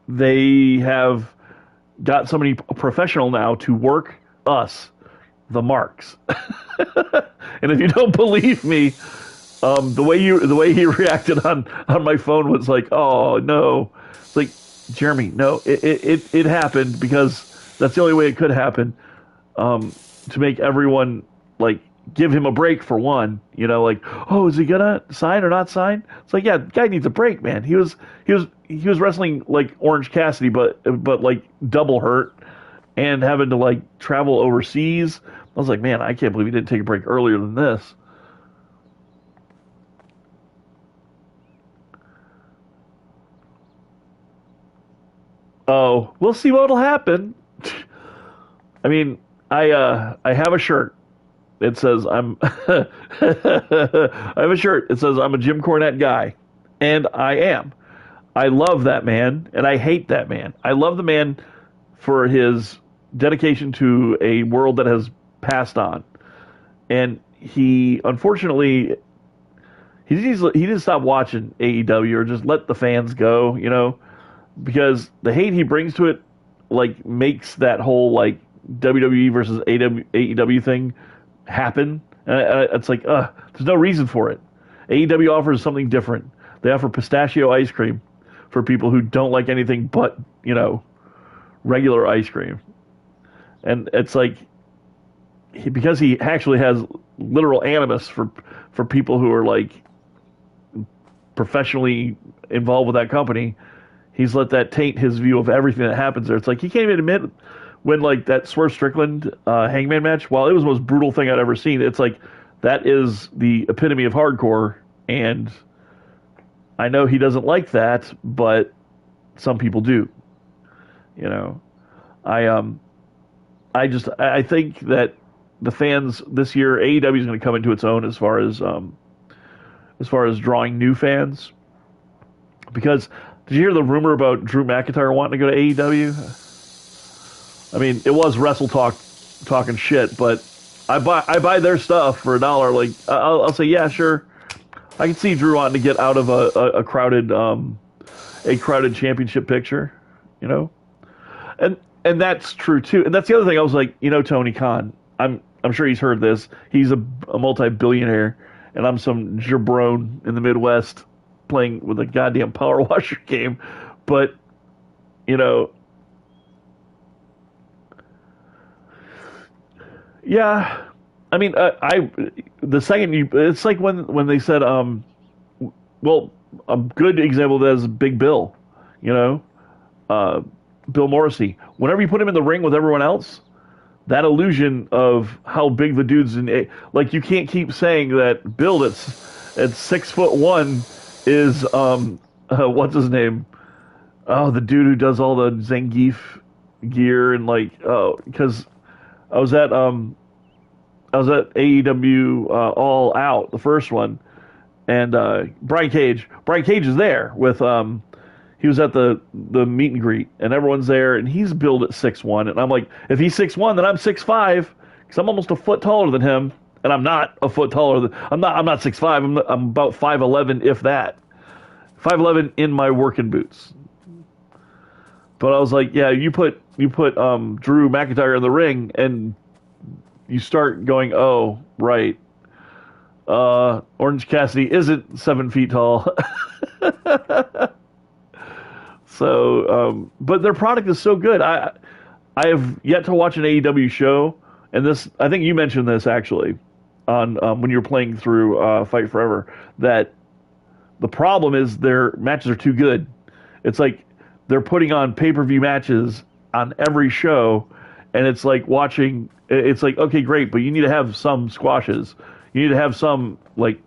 they have got somebody professional now to work us, the marks. And if you don't believe me, the way he reacted on my phone was like, oh no. It's like, Jeremy, no, it happened because that's the only way it could happen. To make everyone like give him a break for one, like, oh, is he gonna sign or not sign? It's like, yeah, the guy needs a break, man. He was wrestling like Orange Cassidy, but like double hurt and having to like travel overseas. I was like, man, I can't believe he didn't take a break earlier than this. Oh, we'll see what'll happen. I have a shirt. It says I have a shirt. It says I'm a Jim Cornette guy, and I am. I love that man, and I hate that man. I love the man for his dedication to a world that has passed on, and he unfortunately he needs to stop watching AEW or just let the fans go, because the hate he brings to it like makes that whole like WWE versus AEW thing happen. And it's like, there's no reason for it. AEW offers something different. They offer pistachio ice cream for people who don't like anything but, regular ice cream. And it's like, because he actually has literal animus for people who are like professionally involved with that company, he's let that taint his view of everything that happens there. It's like, he can't even admit when like that Swerve Strickland Hangman match, while it was the most brutal thing I'd ever seen, it's like, that is the epitome of hardcore, and I know he doesn't like that, but some people do, I I think that the fans this year, AEW is going to come into its own as far as drawing new fans. Because did you hear the rumor about Drew McIntyre wanting to go to AEW? I mean, it was Wrestle Talk talking shit, but I buy their stuff for $1. Like I'll say yeah, sure. I can see Drew wanting to get out of a crowded championship picture, you know, and that's true too. And that's the other thing. I was like, Tony Khan. I'm sure he's heard this. He's a multi-billionaire, and I'm some jabron in the Midwest playing with a goddamn power washer game. But yeah. I mean, the second it's like when they said, well, a good example of that is Big Bill, Bill Morrissey. Whenever you put him in the ring with everyone else, that illusion of how big the dude's like you can't keep saying that Bill that's at 6'1" is what's his name? Oh, the dude who does all the Zangief gear and because I was at AEW All Out, the first one, and Brian Cage. Brian Cage is there with he was at the meet and greet, and everyone's there, and he's billed at 6'1", and I'm like, if he's 6'1", then I'm 6'5", because I'm almost a foot taller than him, and I'm not a foot taller than I'm not 6'5", I'm about 5'11", if that, 5'11" in my working boots. But I was like, yeah, you put Drew McIntyre in the ring, and you start going, oh, right. Orange Cassidy isn't 7 feet tall. So, but their product is so good. I have yet to watch an AEW show, and this, I think you mentioned this actually, on when you were playing through Fight Forever, that the problem is their matches are too good. It's like they're putting on pay-per-view matches on every show, and it's like watching. It's like, okay, great, but you need to have some squashes. You need to have some like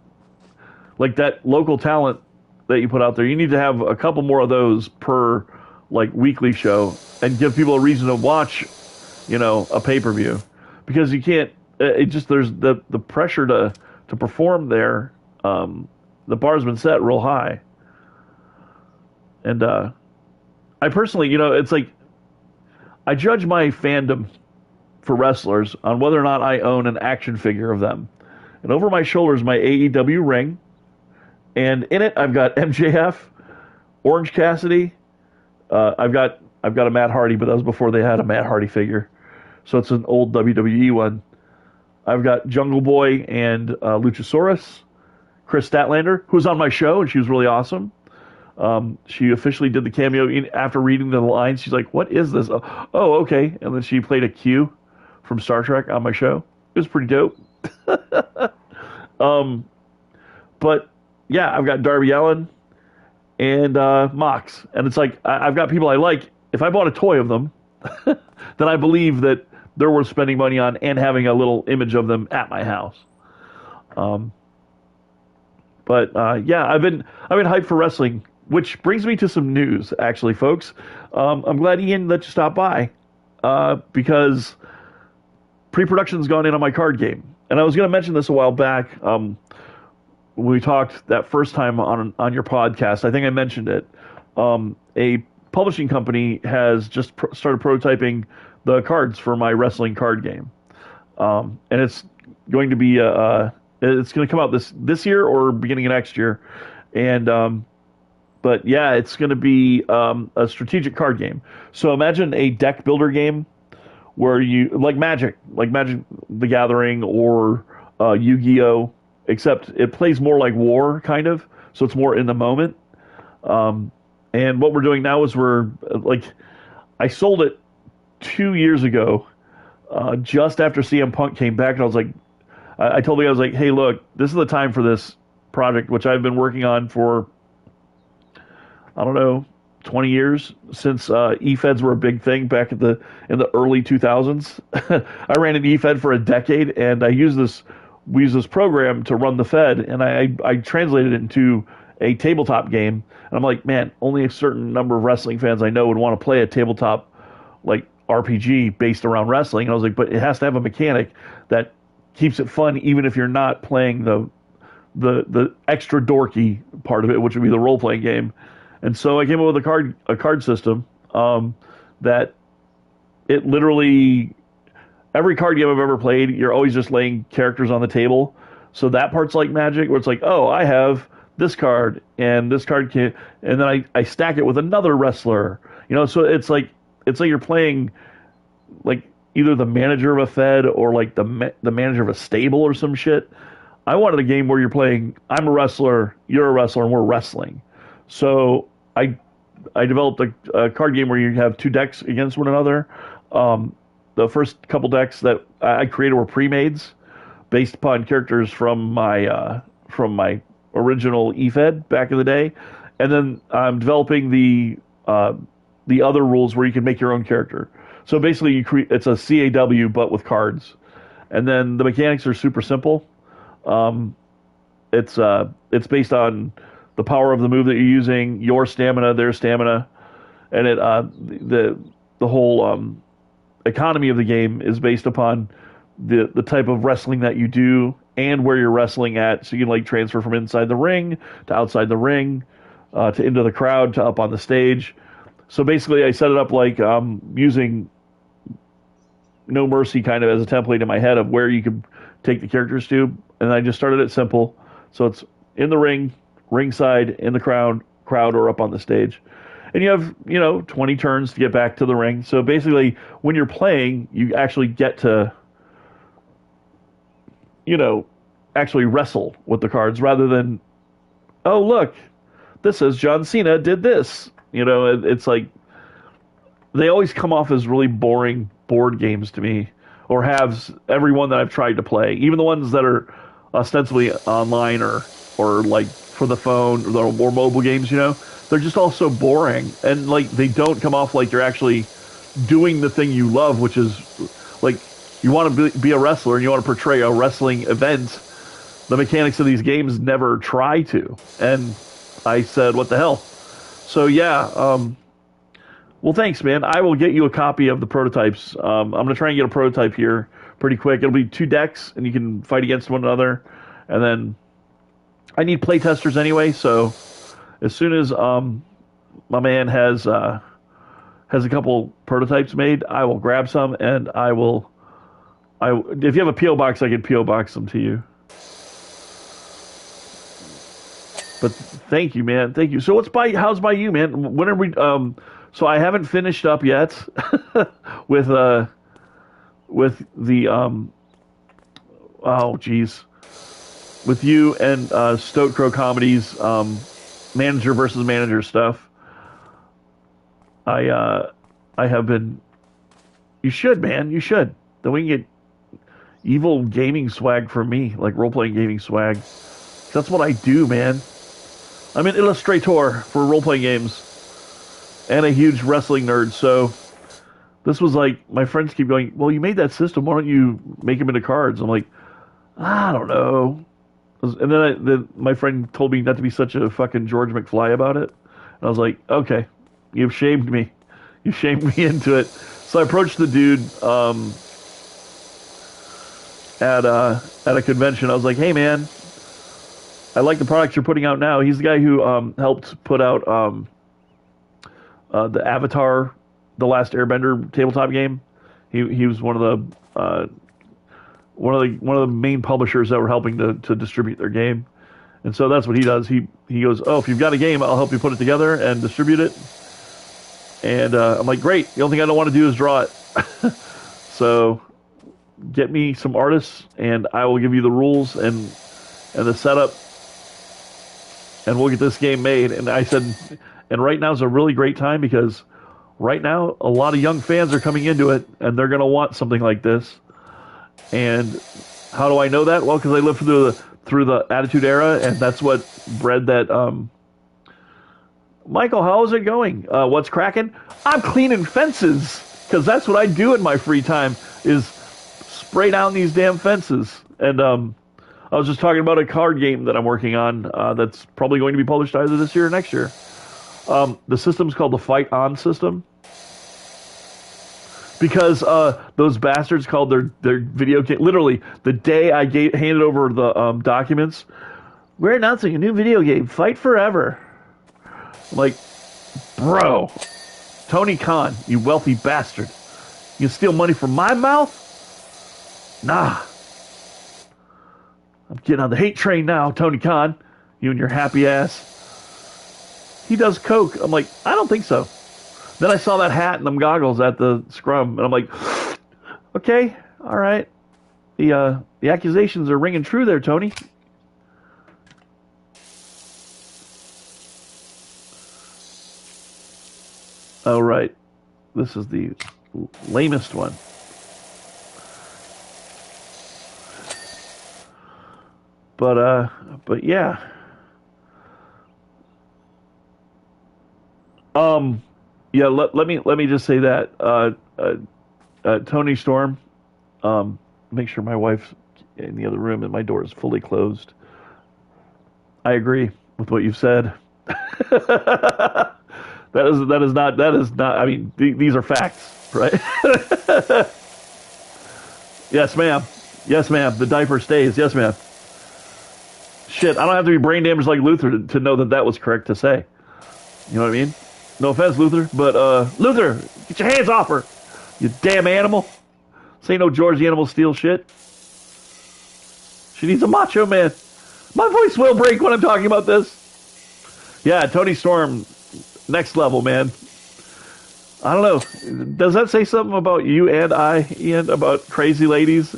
that local talent that you put out there. You need to have a couple more of those per weekly show, and give people a reason to watch, a pay-per-view, because you can't. It just there's the pressure to perform there. The bar's been set real high, and I personally, it's like I judge my fandom for wrestlers on whether or not I own an action figure of them. And over my shoulder is my AEW ring, and in it I've got MJF, Orange Cassidy. I've got a Matt Hardy, but that was before they had a Matt Hardy figure, so it's an old WWE one. I've got Jungle Boy and Luchasaurus, Chris Statlander, who was on my show, and she was really awesome. She officially did the cameo after reading the lines. She's like, "What is this?" Oh, okay. And then she played a Q from Star Trek on my show. It was pretty dope. But yeah, I've got Darby Allin and Mox, and it's like I've got people I like. If I bought a toy of them, then I believe that they're worth spending money on and having a little image of them at my house. But yeah, I've been hyped for wrestling, which brings me to some news, actually, folks. I'm glad Ian let you stop by because pre-production's gone in on my card game, and I was going to mention this a while back when we talked that first time on your podcast. I think I mentioned it. A publishing company has just started prototyping the cards for my wrestling card game, and it's going to be it's going to come out this year or beginning of next year, and but yeah, it's going to be a strategic card game. So imagine a deck builder game where you like Magic the Gathering or Yu-Gi-Oh, except it plays more like War kind of, so it's more in the moment. And what we're doing now is I sold it 2 years ago, just after CM Punk came back, and I was like, I told the guy, I was like, hey, look, this is the time for this project, which I've been working on for, I don't know, 20 years, since eFeds were a big thing back in the early 2000s. I ran an eFed for a decade, and we used this program to run the Fed, and I translated it into a tabletop game. And I'm like, man, only a certain number of wrestling fans I know would want to play a tabletop, like RPG based around wrestling. And I was like, but it has to have a mechanic that keeps it fun, even if you're not playing the extra dorky part of it, which would be the role playing game. And so I came up with a card system that it literally every card game I've ever played, you're always just laying characters on the table. So that part's like Magic, where it's like, oh, I have this card and this card can, and then I stack it with another wrestler. So it's like you're playing like either the manager of a Fed or like the manager of a stable or some shit. I wanted a game where you're playing, I'm a wrestler, you're a wrestler, and we're wrestling. So I developed a card game where you have two decks against one another. The first couple decks that I created were pre-mades based upon characters from my original EFED back in the day, and then I'm developing the other rules where you can make your own character. So basically, it's a CAW but with cards, and then the mechanics are super simple. It's based on the power of the move that you're using, your stamina, their stamina, and the whole economy of the game is based upon the type of wrestling that you do and where you're wrestling at. So you can like transfer from inside the ring to outside the ring, to into the crowd to up on the stage. So basically, I set it up like using No Mercy kind of as a template in my head of where you could take the characters to, and I just started it simple. So it's in the ring, ringside, in the crowd, or up on the stage. And you have, 20 turns to get back to the ring. So basically, when you're playing, you actually get to, actually wrestle with the cards rather than, oh, look, this says John Cena did this. It's like, they always come off as really boring board games to me, or have every one that I've tried to play, even the ones that are ostensibly online or like for the phone or mobile games, they're just all so boring, and like they don't come off like you're actually doing the thing you love, which is like you want to be a wrestler and you want to portray a wrestling event. The mechanics of these games never try to, and I said, what the hell? So yeah, well, thanks, man. I will get you a copy of the prototypes. I'm going to try and get a prototype here pretty quick. It'll be 2 decks, and you can fight against one another. And then I need playtesters anyway, so as soon as my man has a couple prototypes made, I will grab some, and if you have a P.O. box, I can P.O. box them to you. But thank you, man. Thank you. So how's by you, man? When are we... So I haven't finished up yet with the with you and Stoat Crow Comedies manager versus manager stuff. I have been. You should, man. You should. Then we can get evil gaming swag from me, like role playing gaming swag. That's what I do, man. I'm an illustrator for role playing games. And a huge wrestling nerd, so this was like, my friends keep going, well, you made that system, why don't you make them into cards? I'm like, I don't know. And then my friend told me not to be such a fucking George McFly about it. And I was like, okay, you've shamed me. You shamed me into it. So I approached the dude at a convention. I was like, hey, man, I like the products you're putting out now. He's the guy who helped put out... the Avatar, The Last Airbender tabletop game. He was one of the main publishers that were helping to distribute their game, and so that's what he does. He goes, oh, if you've got a game, I'll help you put it together and distribute it. And I'm like, great. The only thing I don't want to do is draw it. So get me some artists, and I will give you the rules and the setup, and we'll get this game made. And I said. And right now is a really great time because right now a lot of young fans are coming into it and they're going to want something like this. And how do I know that? Well, because I lived through the Attitude Era, and that's what bred that. Michael, how is it going? What's cracking? I'm cleaning fences because that's what I do in my free time is spray down these damn fences. And I was just talking about a card game that I'm working on that's probably going to be published either this year or next year. The system's called the Fight On system. because those bastards called their video game. Literally, the day I handed over the documents, we're announcing a new video game, Fight Forever. I'm like, bro, Tony Khan, you wealthy bastard, you steal money from my mouth? Nah, I'm getting on the hate train now, Tony Khan. You and your happy ass. He does coke. I'm like, I don't think so. Then I saw that hat and them goggles at the scrum, and I'm like, okay, all right. The accusations are ringing true there, Tony. Oh, right. This is the lamest one. But yeah. Yeah, let me just say that Tony Storm, make sure my wife's in the other room and my door is fully closed. I agree with what you've said. That is not. I mean, these are facts, right? Yes, ma'am. Yes, ma'am. The diaper stays. Yes, ma'am. Shit, I don't have to be brain damaged like Luther to know that was correct to say. You know what I mean? No offense, Luther, but Luther, get your hands off her, you damn animal. This ain't no George the Animal Steel shit. She needs a macho man. My voice will break when I'm talking about this. Yeah, Tony Storm, next level, man. I don't know. Does that say something about you and I, Ian, about crazy ladies?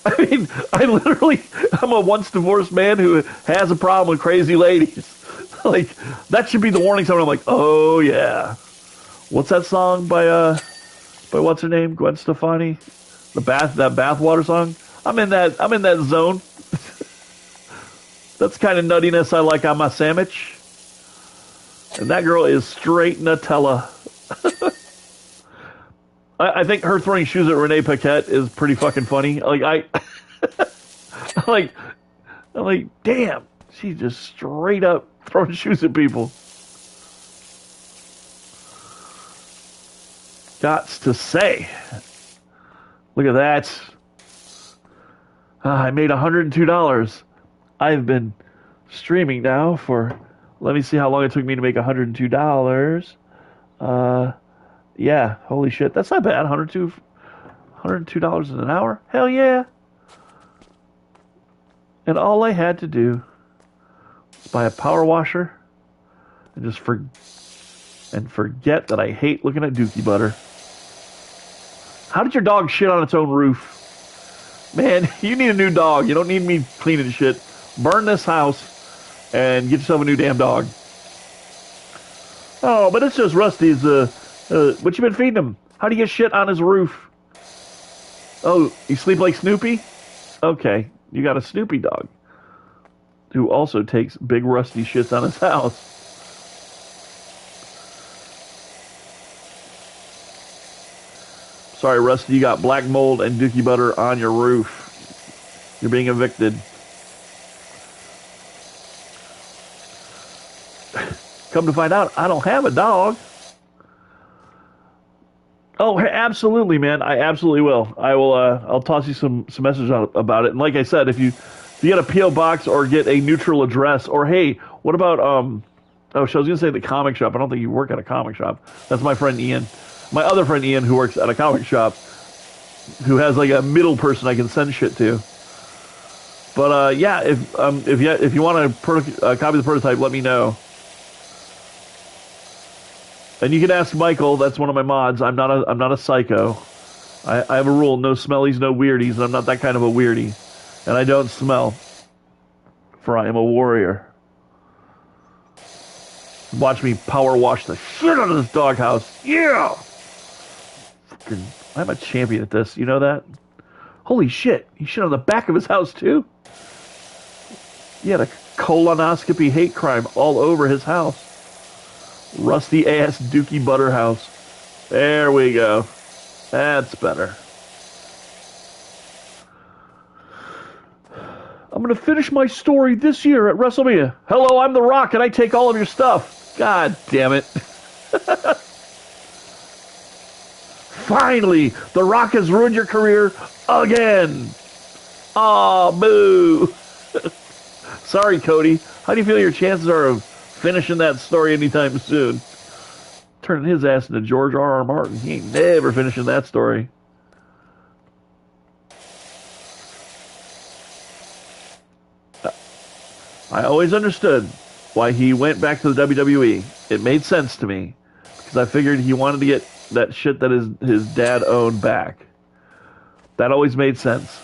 I mean, I'm a once divorced man who has a problem with crazy ladies. Like, that should be the warning sign. I'm like, oh yeah. What's that song by what's her name? Gwen Stefani? That bathwater song? I'm in that zone. That's kind of nuttiness I like on my sandwich. And that girl is straight Nutella. I think her throwing shoes at Renee Paquette is pretty fucking funny. Like I'm like, damn, she's just straight up throwing shoes at people. Gots to say. Look at that. I made $102. I've been streaming now for, let me see how long it took me to make $102. Yeah, holy shit. That's not bad. $102 in an hour? Hell yeah. And all I had to do was buy a power washer and just forget that I hate looking at dookie butter. How did your dog shit on its own roof? Man, you need a new dog. You don't need me cleaning shit. Burn this house and get yourself a new damn dog. Oh, but it's just Rusty's, what you been feeding him? How do you get shit on his roof? Oh, you sleep like Snoopy? Okay, you got a Snoopy dog who also takes big rusty shits on his house. Sorry, Rusty, you got black mold and dookie butter on your roof. You're being evicted. Come to find out, I don't have a dog. Oh, absolutely, man. I absolutely will. I will. I'll toss you some messages about it. And like I said, if you get a PO box or get a neutral address, or hey, what about oh, I was gonna say the comic shop. I don't think you work at a comic shop. That's my friend Ian. My other friend Ian, who works at a comic shop, who has like a middle person I can send shit to. But yeah, if you want to copy the prototype, let me know. And you can ask Michael. That's one of my mods. I'm not a psycho. I have a rule: no smellies, no weirdies. And I'm not that kind of a weirdie, and I don't smell. For I am a warrior. Watch me power wash the shit out of this doghouse. Yeah. I'm a champion at this. You know that? Holy shit! He shit on the back of his house too. He had a colonoscopy hate crime all over his house. Rusty ass dookie butter house. There we go. That's better. I'm gonna finish my story this year at WrestleMania. Hello, I'm The Rock, and I take all of your stuff. God damn it. Finally, The Rock has ruined your career again. Aw, boo. Sorry, Cody. How do you feel your chances are of finishing that story anytime soon? Turning his ass into George R. R. Martin. He ain't never finishing that story. I always understood why he went back to the WWE. It made sense to me because I figured he wanted to get that shit that his dad owned back. That always made sense.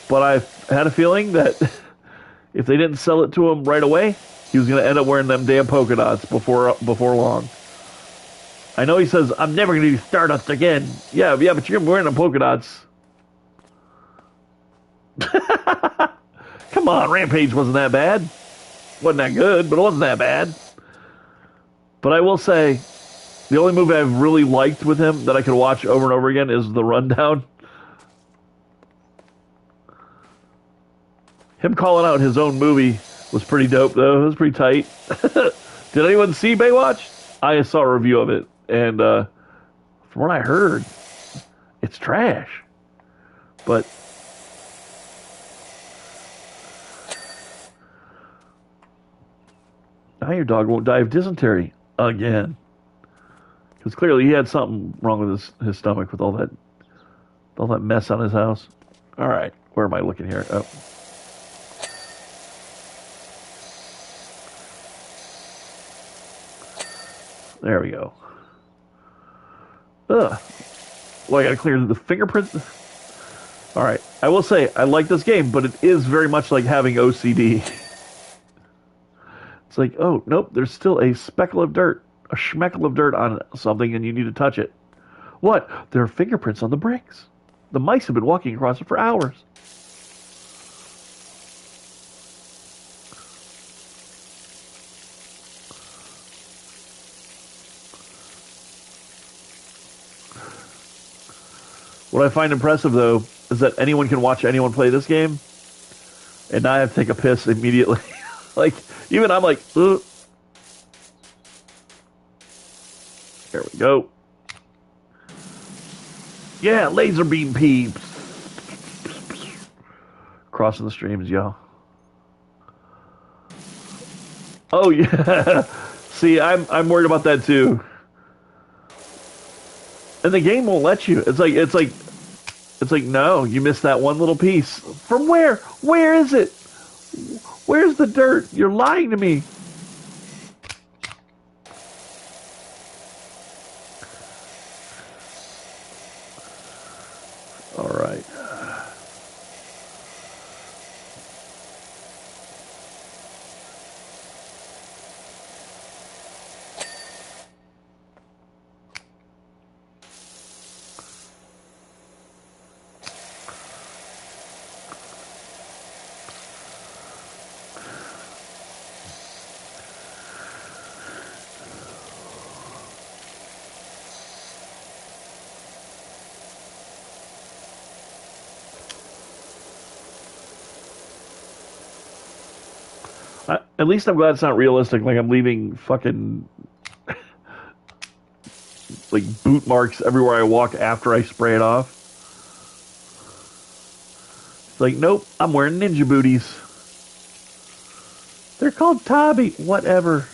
But I had a feeling that if they didn't sell it to him right away, he was going to end up wearing them damn polka dots before long. I know he says, I'm never going to do Stardust again. Yeah, but you're going to be wearing them polka dots. Come on, Rampage wasn't that bad. Wasn't that good, but it wasn't that bad. But I will say, the only movie I've really liked with him that I could watch over and over again is The Rundown. Him calling out his own movie was pretty dope, though. It was pretty tight. Did anyone see Baywatch? I saw a review of it, and from what I heard, it's trash. But now your dog won't die of dysentery again. Because clearly he had something wrong with his stomach with all that mess on his house. All right, where am I looking here? Oh. There we go. Ugh. Well, I gotta clear the fingerprints. All right, I will say I like this game, but it is very much like having OCD. It's like, oh, nope, there's still a speckle of dirt, a schmeckle of dirt on something, and you need to touch it. What? There are fingerprints on the bricks. The mice have been walking across it for hours. What I find impressive, though, is that anyone can watch anyone play this game, and now I have to take a piss immediately. Like, even I'm like, ugh. There we go. Yeah, laser beam peeps. Crossing the streams, y'all. Oh yeah. See, I'm worried about that too. And the game won't let you. It's like no, you missed that one little piece. From where? Where is it? Where's the dirt? You're lying to me. All right. At least I'm glad it's not realistic. Like I'm leaving fucking like boot marks everywhere I walk after I spray it off. It's like, nope, I'm wearing ninja booties. They're called Tabi. Whatever.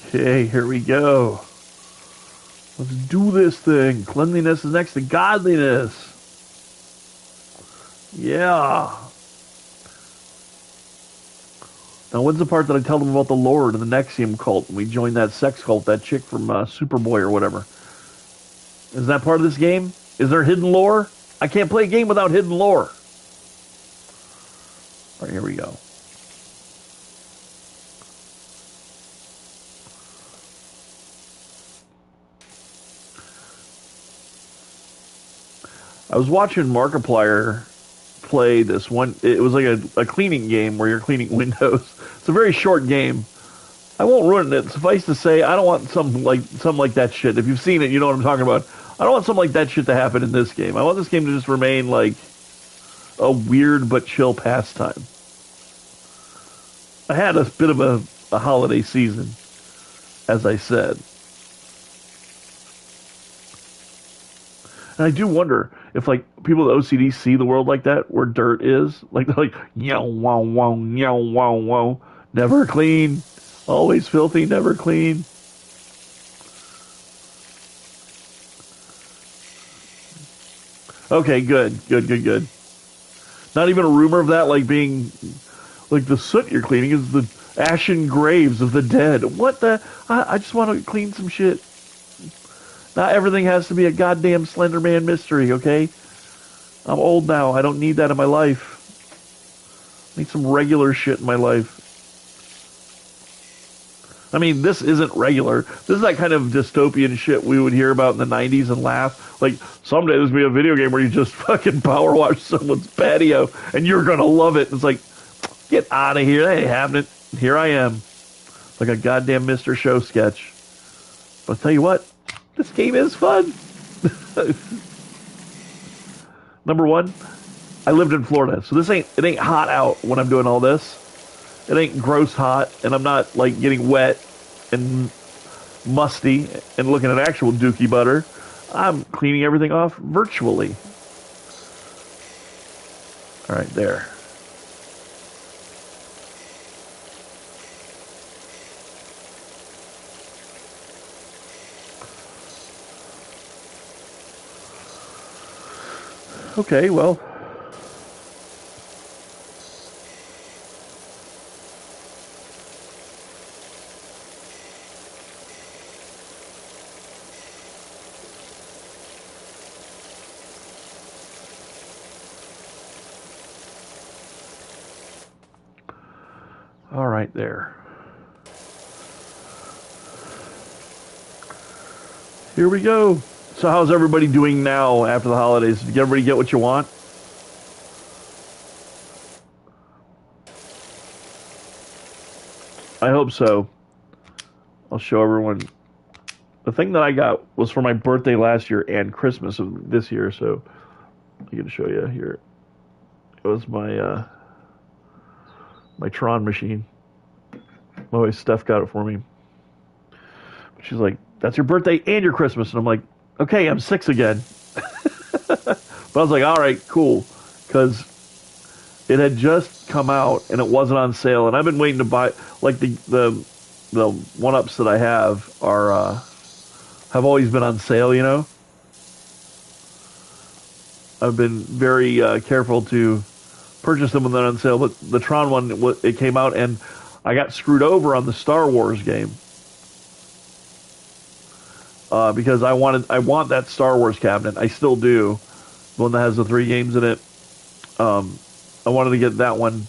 Okay, here we go. Let's do this thing. Cleanliness is next to godliness. Yeah. Now, when's the part that I tell them about the Lord and the Nexium cult? And we join that sex cult, that chick from Superboy or whatever. Is that part of this game? Is there hidden lore? I can't play a game without hidden lore. All right, here we go. I was watching Markiplier play this one. It was like a cleaning game where you're cleaning windows. It's a very short game. I won't ruin it. Suffice to say, I don't want something like that shit. If you've seen it, you know what I'm talking about. I don't want something like that shit to happen in this game. I want this game to just remain like a weird but chill pastime. I had a bit of a holiday season, as I said. And I do wonder if, like, people with OCD see the world like that, where dirt is. Like, they're like, yow, wow, wow, yow, wow, wow. Never clean. Always filthy, never clean. Okay, good. Not even a rumor of that, like, being, like, the soot you're cleaning is the ashen graves of the dead. What the? I just want to clean some shit. Not everything has to be a goddamn Slender Man mystery, okay? I'm old now. I don't need that in my life. I need some regular shit in my life. I mean, this isn't regular. This is that kind of dystopian shit we would hear about in the 90s and laugh. Like, someday there's going to be a video game where you just fucking power wash someone's patio and you're going to love it. It's like, get out of here. That ain't happening. Here I am. Like a goddamn Mr. Show sketch. But I'll tell you what. This game is fun. Number one, I lived in Florida, so it ain't hot out when I'm doing all this. It ain't gross hot, and I'm not like getting wet and musty and looking at actual dookie butter. I'm cleaning everything off virtually. All right, there. Okay, well. All right, there. Here we go. So how's everybody doing now after the holidays? Did everybody get what you want? I hope so. I'll show everyone. The thing that I got was for my birthday last year and Christmas of this year, so I can show you here. It was my my Tron machine. My wife Steph got it for me. She's like, "That's your birthday and your Christmas," and I'm like, "Okay, I'm 6 again." But I was like, "All right, cool," because it had just come out and it wasn't on sale, and I've been waiting to buy. Like the 1-ups that I have are have always been on sale, you know. I've been very careful to purchase them when they're on sale, but the Tron one, it came out and I got screwed over on the Star Wars game because I want that Star Wars cabinet. I still do, the one that has the 3 games in it. I wanted to get that one,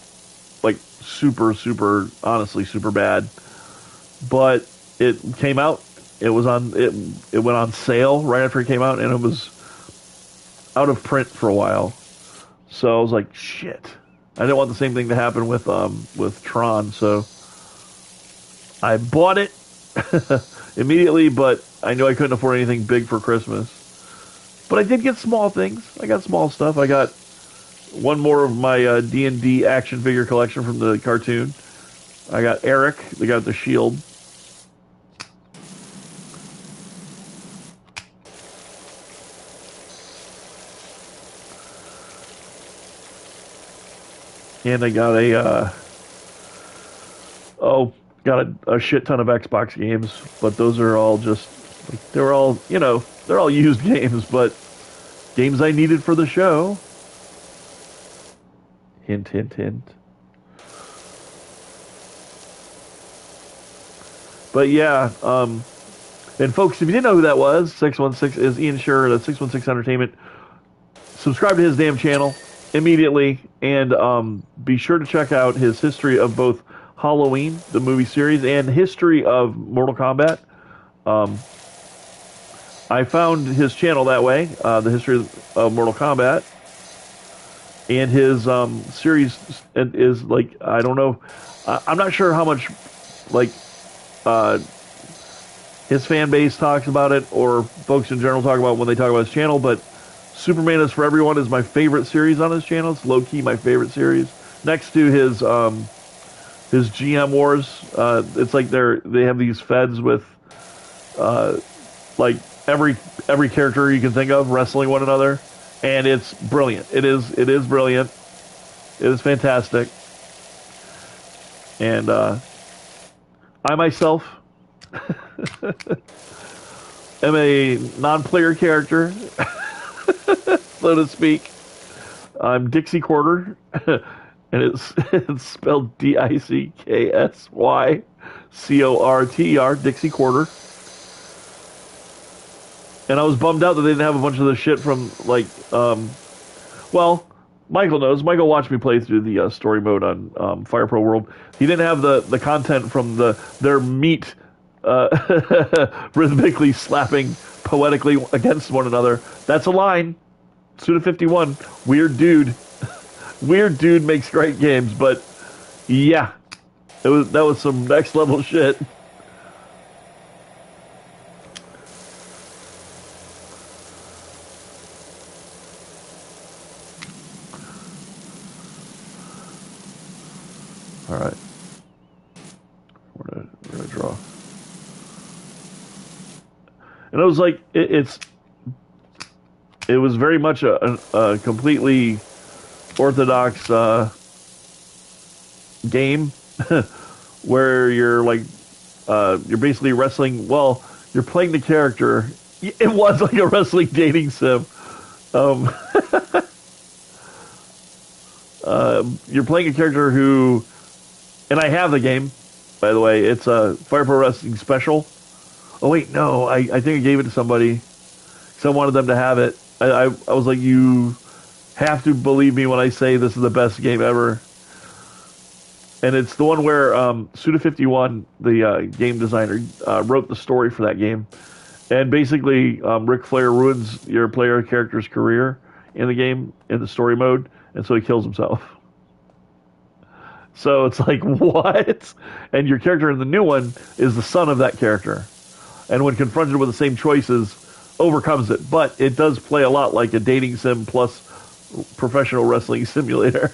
like super, honestly, super bad, but it came out. It was on. It went on sale right after it came out, and it was out of print for a while. So I was like, shit. I didn't want the same thing to happen with Tron, so I bought it immediately, but I knew I couldn't afford anything big for Christmas. But I did get small things. I got small stuff. I got one more of my D&D action figure collection from the cartoon. I got Eric. They got the shield. And I got a shit ton of Xbox games, but those are all just, like, they're all used games, but games I needed for the show. Hint, hint, hint. But yeah, and folks, if you didn't know who that was, 616 is Ian Sherr at 616 Entertainment. Subscribe to his damn channel. immediately, and be sure to check out his history of both Halloween, the movie series, and history of Mortal Kombat. Um, I found his channel that way, the history of Mortal Kombat, and his series is like, I don't know, I'm not sure how much like uh, his fan base talks about it or folks in general talk about when they talk about his channel, but Superman is for Everyone is my favorite series on his channel. It's low key my favorite series. Next to his GM Wars, it's like they have these feds with uh, like every character you can think of wrestling one another, and it's brilliant. It is brilliant. It is fantastic, and I myself am a non-player character, so to speak. I'm Dixie Quarter, and it's spelled DICKSYCORTR, Dixie Quarter. And I was bummed out that they didn't have a bunch of the shit from like, well, Michael knows. Michael watched me play through the story mode on Fire Pro World. He didn't have the content from their meat rhythmically slapping poetically against one another. That's a line. Suda51, weird dude. Weird dude makes great games, but yeah, that was some next level shit. All right, we're gonna draw, and it was like it was very much a completely orthodox game where you're like you're basically wrestling. Well, you're playing the character. It was like a wrestling dating sim. Um, you're playing a character who, and I have the game, by the way. It's a Fire Pro Wrestling Special. Oh wait, no, I think I gave it to somebody because I wanted them to have it. I was like, you have to believe me when I say this is the best game ever. And it's the one where Suda51, the game designer, wrote the story for that game. And basically, Ric Flair ruins your player character's career in the game, in the story mode, and so he kills himself. So it's like, what? And your character in the new one is the son of that character. And when confronted with the same choices, overcomes it. But it does play a lot like a dating sim plus professional wrestling simulator.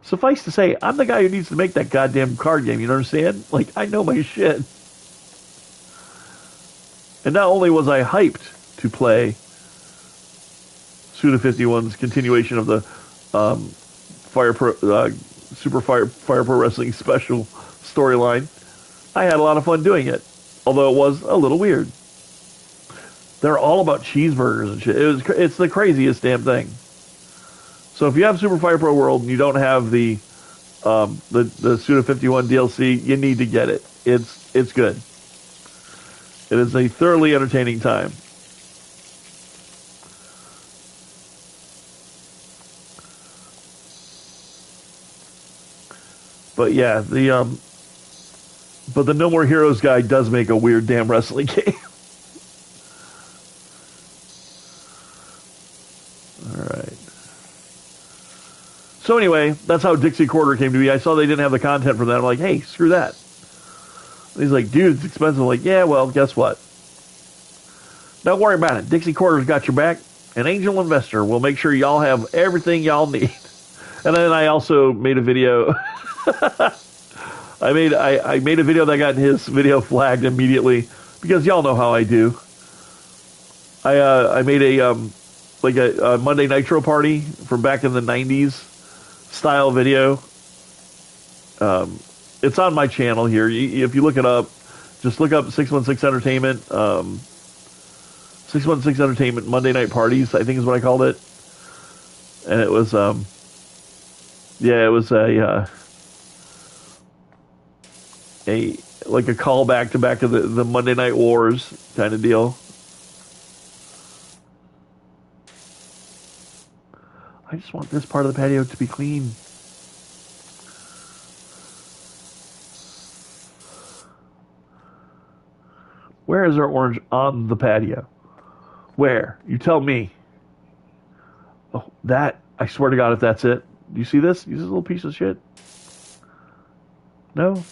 Suffice to say, I'm the guy who needs to make that goddamn card game, you know what I'm saying? Like, I know my shit. And not only was I hyped to play Suda51's continuation of the Super Fire Pro Wrestling Special storyline, I had a lot of fun doing it, although it was a little weird. They're all about cheeseburgers and shit. It's the craziest damn thing. So if you have Super Fire Pro World and you don't have the Suda51 DLC, you need to get it. It's good. It is a thoroughly entertaining time. But yeah, but the No More Heroes guy does make a weird damn wrestling game. All right. So anyway, that's how Dixie Quarter came to be. I saw they didn't have the content for that. I'm like, hey, screw that. And he's like, dude, it's expensive. I'm like, yeah, well, guess what? Don't worry about it. Dixie Quarter's got your back. An angel investor will make sure y'all have everything y'all need. And then I also made a video. I made a video that got his video flagged immediately because y'all know how I do. I made a Monday Nitro party from back in the 90s style video. It's on my channel here. If you look it up, just look up 616 Entertainment. 616 Entertainment Monday Night Parties, I think is what I called it. And it was it was a callback to back to the Monday Night Wars kind of deal. I just want this part of the patio to be clean. Where is our orange on the patio? Where? You tell me. Oh, that, I swear to God, if that's it. Do you see this? You see this little piece of shit? No?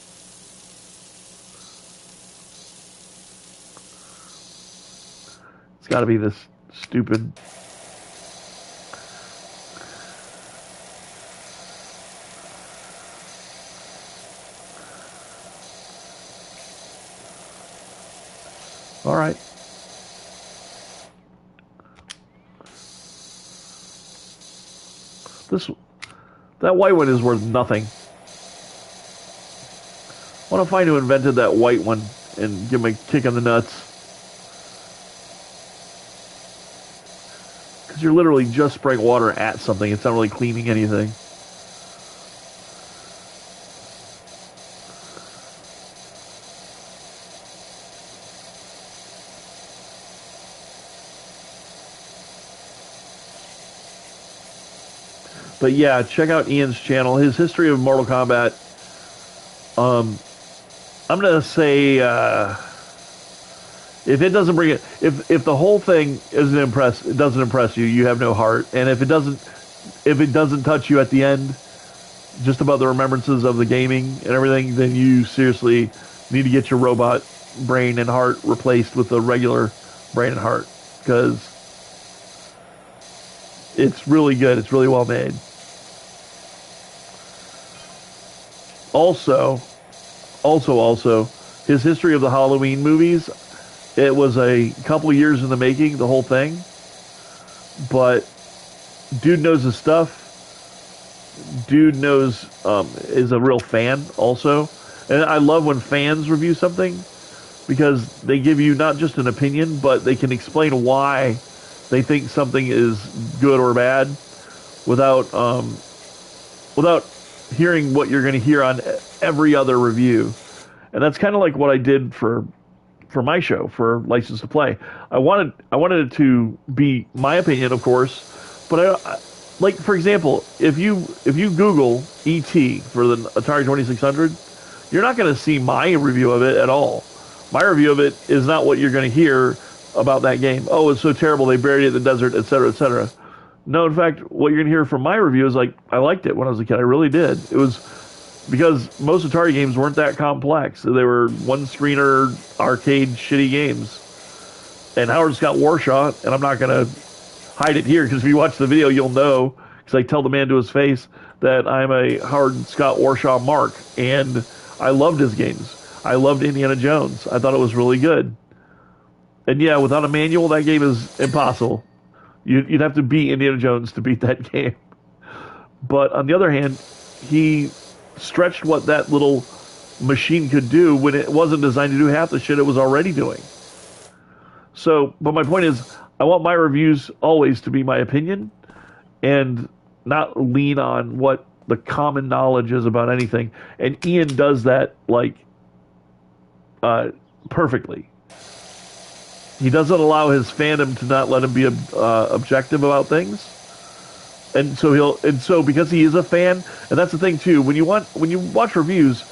It's got to be this stupid... All right. That white one is worth nothing. I want to find who invented that white one and give him a kick in the nuts. Because you're literally just spraying water at something. It's not really cleaning anything. But yeah, check out Ian's channel. His history of Mortal Kombat. I'm gonna say if it doesn't bring it, if the whole thing it doesn't impress you, you have no heart. And if it doesn't touch you at the end, just about the remembrances of the gaming and everything, then you seriously need to get your robot brain and heart replaced with a regular brain and heart, because it's really good. It's really well made. Also, his history of the Halloween movies, it was a couple of years in the making, the whole thing. But dude knows his stuff. Dude is a real fan also. And I love when fans review something, because they give you not just an opinion, but they can explain why they think something is good or bad without hearing what you're going to hear on every other review. And that's kind of like what I did for my show, for License to Play. I wanted it to be my opinion, of course, but I like, for example, if you Google ET for the Atari 2600, you're not going to see my review of it at all. My review of it is not what you're going to hear about that game. Oh, it's so terrible, they buried it in the desert, etc., etc. No, in fact, what you're going to hear from my review is like, I liked it when I was a kid. I really did. It was because most Atari games weren't that complex. They were one-screener, arcade, shitty games. And Howard Scott Warshaw, and I'm not going to hide it here, because if you watch the video, you'll know, because I tell the man to his face that I'm a Howard Scott Warshaw mark, and I loved his games. I loved Indiana Jones. I thought it was really good. And yeah, without a manual, that game is impossible. You'd have to beat Indiana Jones to beat that game. But on the other hand, he stretched what that little machine could do when it wasn't designed to do half the shit it was already doing. So, but my point is, I want my reviews always to be my opinion and not lean on what the common knowledge is about anything. And Ian does that, like, perfectly. He doesn't allow his fandom to not let him be objective about things, and so because he is a fan, and that's the thing too. When you watch reviews,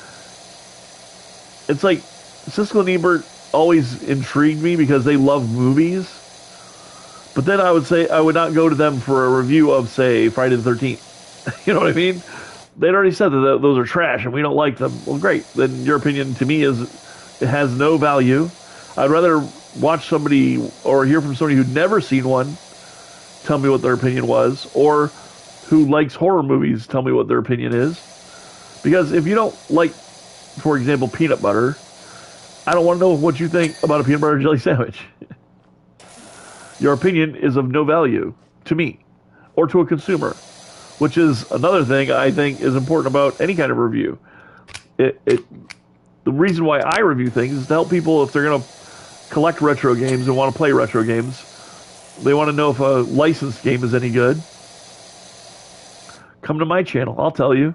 it's like Siskel and Ebert always intrigued me because they love movies, but then I would not go to them for a review of, say, Friday the 13th. You know what I mean? They'd already said that those are trash and we don't like them. Well, great. Then your opinion to me it has no value. I'd rather watch somebody or hear from somebody who'd never seen one tell me what their opinion was, or who likes horror movies tell me what their opinion is. Because if you don't like, for example, peanut butter, I don't want to know what you think about a peanut butter and jelly sandwich. Your opinion is of no value to me or to a consumer, which is another thing I think is important about any kind of review. The reason why I review things is to help people if they're going to collect retro games and want to play retro games. They want to know if a licensed game is any good. Come to my channel. I'll tell you.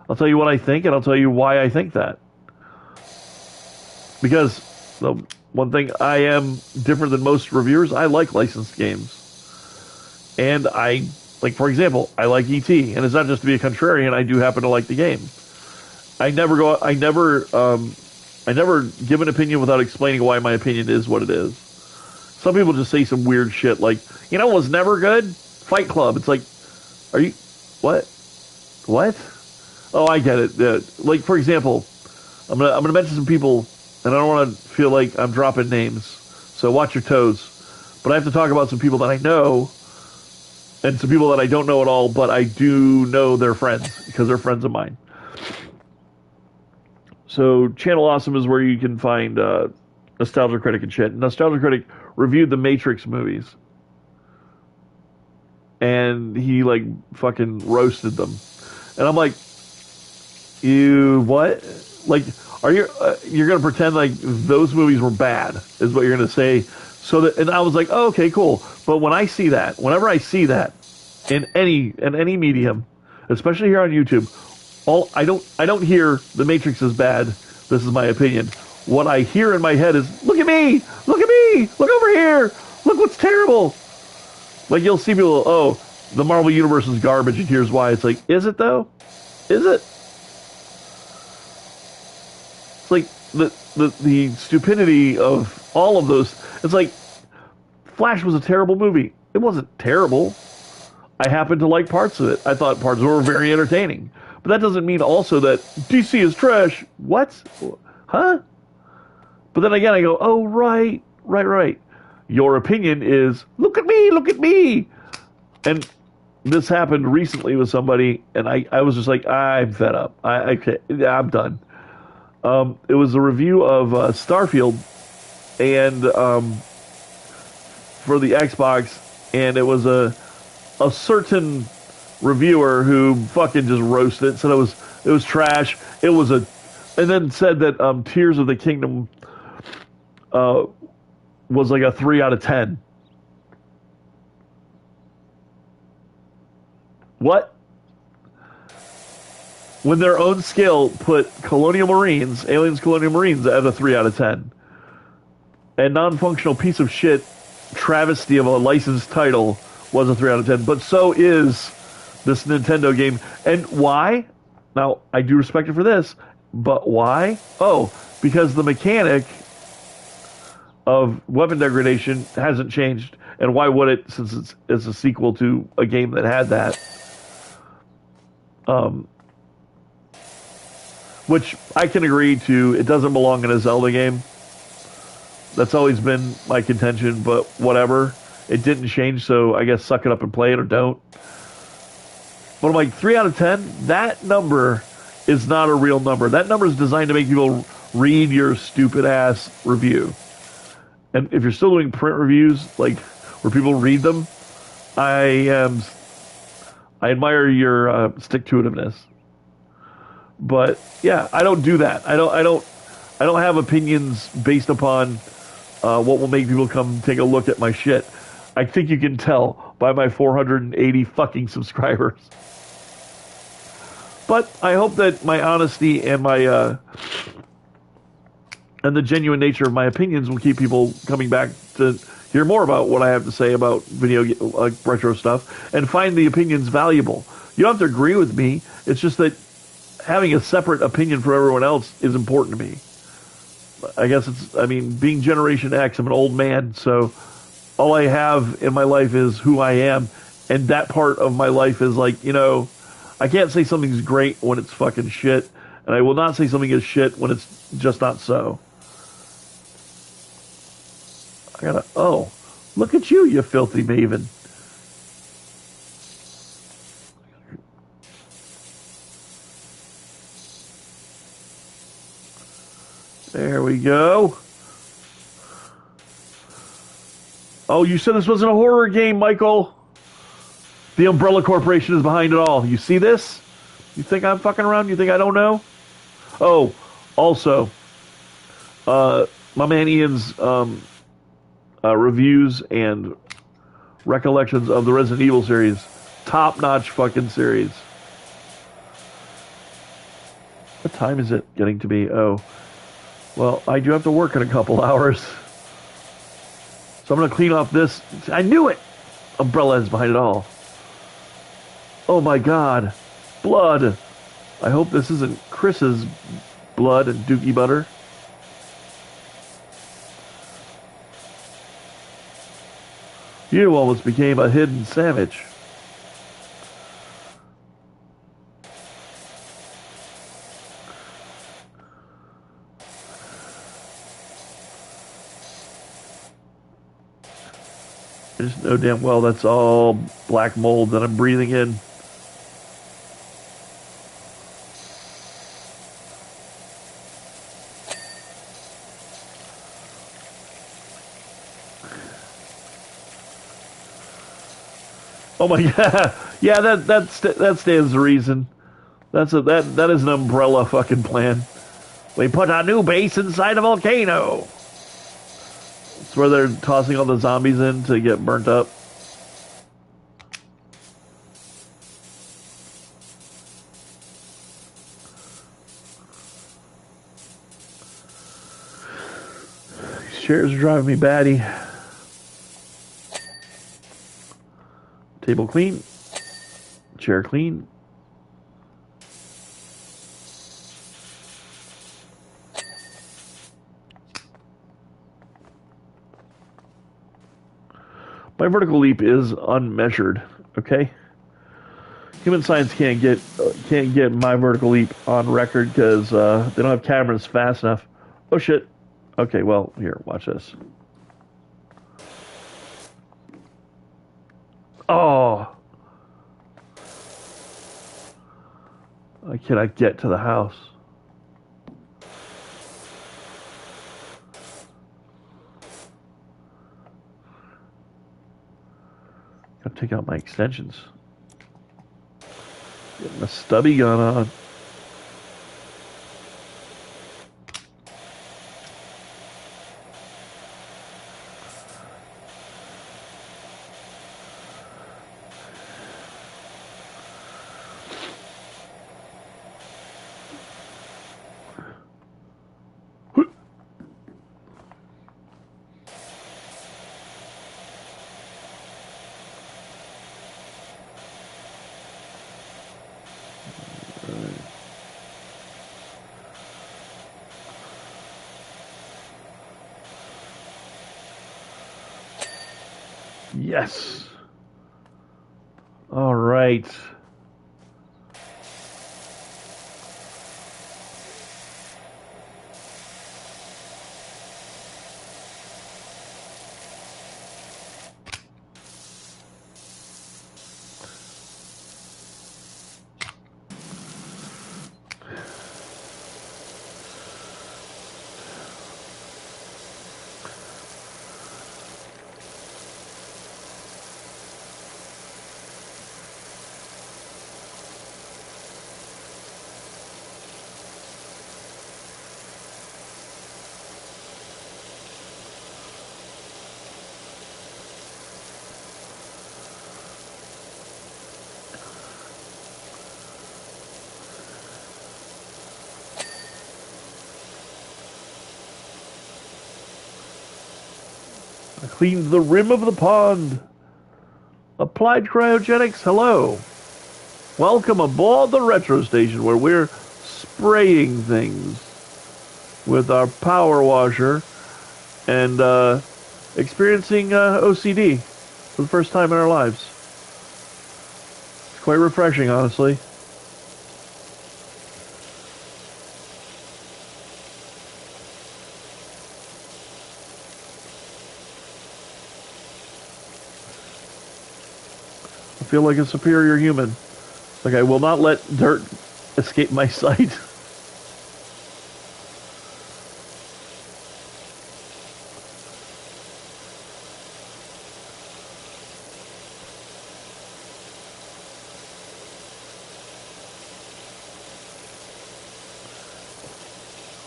I'll tell you what I think, and I'll tell you why I think that. Because the one thing I am different than most reviewers, I like licensed games. And I Like, for example, I like E.T., and it's not just to be a contrarian. I do happen to like the game. I never go. I never give an opinion without explaining why my opinion is what it is. Some people just say some weird shit like, it was never good. Fight Club. It's like, are you, what? What? Oh, I get it. Like, for example, I'm gonna mention some people, and I don't want to feel like I'm dropping names, so watch your toes. But I have to talk about some people that I know, and some people that I don't know at all, but I do know they're friends because they're friends of mine. So Channel Awesome is where you can find Nostalgia Critic and shit. Nostalgia Critic reviewed the Matrix movies, and he like fucking roasted them, and I'm like, you what? Like, are you you're gonna pretend like those movies were bad? Is what you're gonna say? So that, and I was like, oh, okay, cool. But when I see that, whenever I see that in any medium, especially here on YouTube, I don't hear the Matrix is bad. This is my opinion. What I hear in my head is, look at me, look at me, look over here, look what's terrible. Like, you'll see people, oh, the Marvel Universe is garbage, and here's why. It's like, is it though? Is it? It's like the stupidity of all of those. It's like, Flash was a terrible movie. It wasn't terrible. I happened to like parts of it. I thought parts were very entertaining. But that doesn't mean also that DC is trash. What? Huh? But then again, I go, oh, right. Your opinion is, look at me. And this happened recently with somebody, and I was just like, I'm fed up. I'm done. It was a review of Starfield, and for the Xbox, and it was a certain reviewer who fucking just roasted it, said it was trash. It was and then said that Tears of the Kingdom was like a 3 out of 10. What? When their own scale put Aliens Colonial Marines at a 3 out of 10. A non-functional piece of shit travesty of a licensed title was a 3 out of 10. But so is this Nintendo game. And why? Now, I do respect it for this, but why? Oh, because the mechanic of weapon degradation hasn't changed. And why would it, since it's a sequel to a game that had that? Which I can agree to, it doesn't belong in a Zelda game. That's always been my contention, but whatever. It didn't change, so I guess suck it up and play it or don't. But I'm like, 3 out of 10? That number is not a real number. That number is designed to make people read your stupid ass review. And if you're still doing print reviews, like where people read them, I admire your stick-to-itiveness. But yeah, I don't do that. I don't have opinions based upon what will make people come take a look at my shit. I think you can tell by my 480 fucking subscribers. But I hope that my honesty and my and the genuine nature of my opinions will keep people coming back to hear more about what I have to say about video retro stuff and find the opinions valuable. You don't have to agree with me. It's just that having a separate opinion from everyone else is important to me. I guess being Generation X, I'm an old man, so all I have in my life is who I am, and that part of my life is like, I can't say something's great when it's fucking shit, and I will not say something is shit when it's just not so. Look at you filthy maven. There we go. Oh, you said this wasn't a horror game, Michael. The Umbrella Corporation is behind it all. You see this? You think I'm fucking around? You think I don't know? Oh, also, my man Ian's reviews and recollections of the Resident Evil series. Top-notch fucking series. What time is it getting to be? Oh. Well, I do have to work in a couple hours. So I'm going to clean off this. I knew it! Umbrella is behind it all. Oh my god. Blood. I hope this isn't Chris's blood and Dookie butter. You almost became a hidden savage. I just know damn well that's all black mold that I'm breathing in. Oh my god! Yeah, that stands to reason. That is an umbrella fucking plan. We put a new base inside a volcano. It's where they're tossing all the zombies in to get burnt up. These chairs are driving me batty. Table clean. Chair clean. My vertical leap is unmeasured, okay? Human science can't get my vertical leap on record because they don't have cameras fast enough. Oh shit. Okay, well, here, watch this. Oh. I cannot get to the house. Gotta take out my extensions. Getting a stubby gun on. Yes. All right. I cleaned the rim of the pond. Applied cryogenics, hello. Welcome aboard the retro station where we're spraying things with our power washer and experiencing OCD for the first time in our lives. It's quite refreshing, honestly. I feel like a superior human. Like I will not let dirt escape my sight.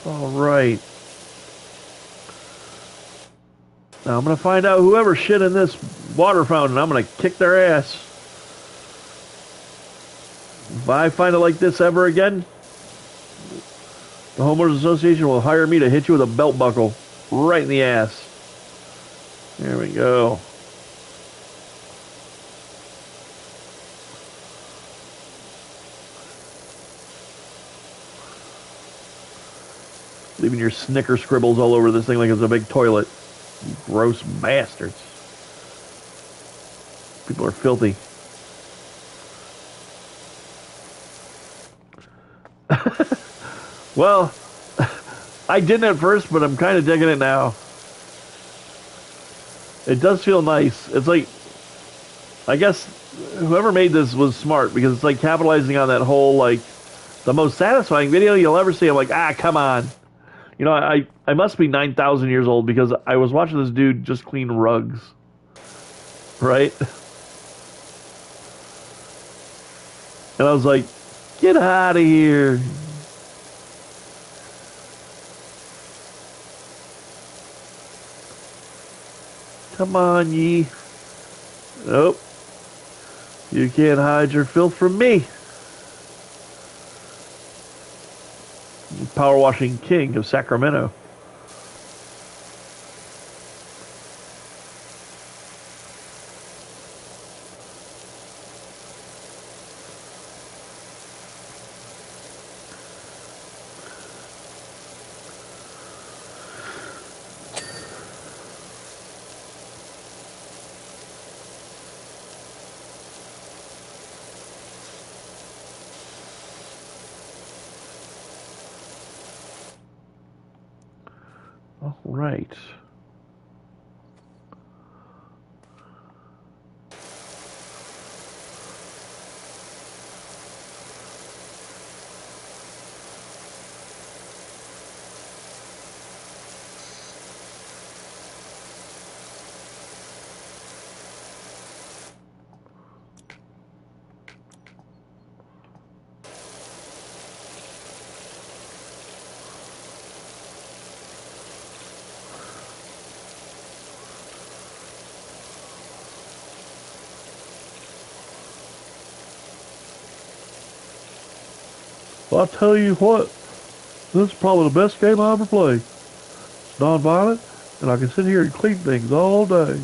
All right. Now I'm going to find out whoever shit in this water fountain. I'm going to kick their ass. If I find it like this ever again, the Homeowners Association will hire me to hit you with a belt buckle right in the ass. There we go. Leaving your snicker scribbles all over this thing like it's a big toilet. You gross bastards. People are filthy. Well, I didn't at first, but I'm kind of digging it now. It does feel nice. It's like, I guess whoever made this was smart because it's like capitalizing on that whole, like, the most satisfying video you'll ever see. I'm like, ah, come on. You know, I must be 9,000 years old because I was watching this dude just clean rugs. Right? And I was like, get out of here. Come on, ye. Nope. You can't hide your filth from me. Power washing king of Sacramento. All right. Well, I'll tell you what, this is probably the best game I ever played. It's non-violent, and I can sit here and clean things all day.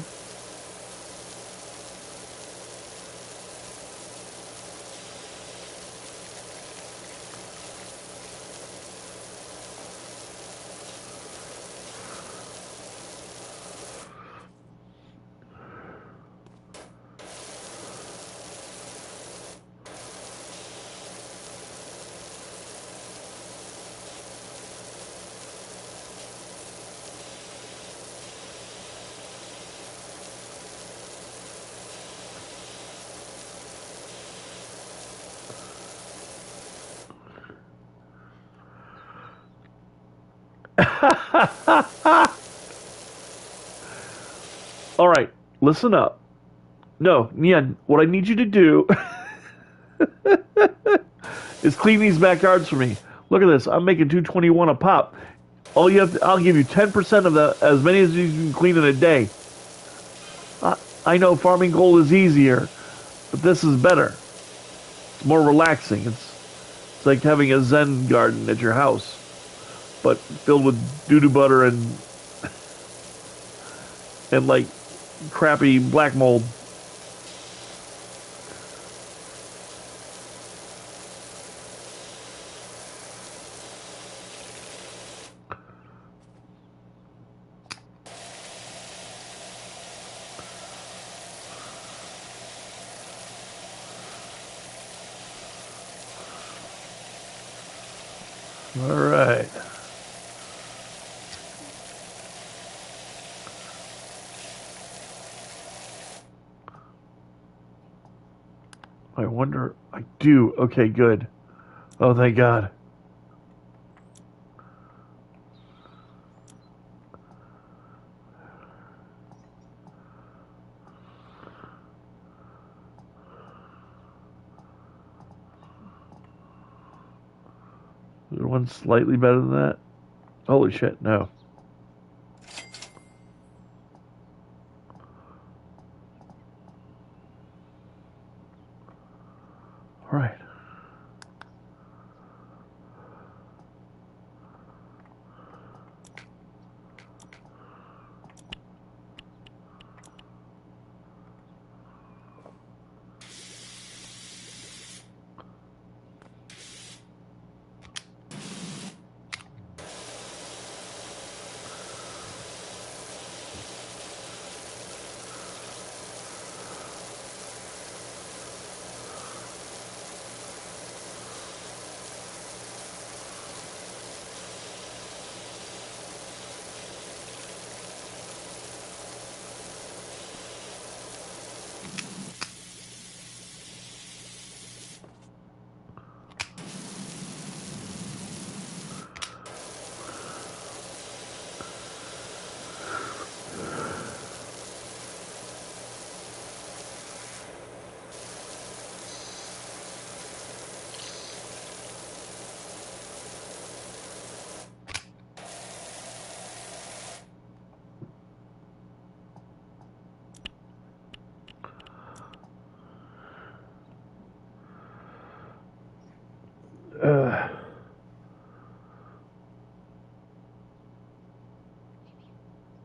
All right, listen up. No, Nian, what I need you to do is clean these backyards for me. Look at this. I'm making 221 a pop. All you have to, I'll give you 10% of the as many as you can clean in a day. I know farming gold is easier, but this is better. It's more relaxing. It's like having a Zen garden at your house, but filled with doo-doo butter and like crappy black mold. All right. I wonder. I do. Okay, good. Oh, thank God. Is there one slightly better than that? Holy shit, no. All right.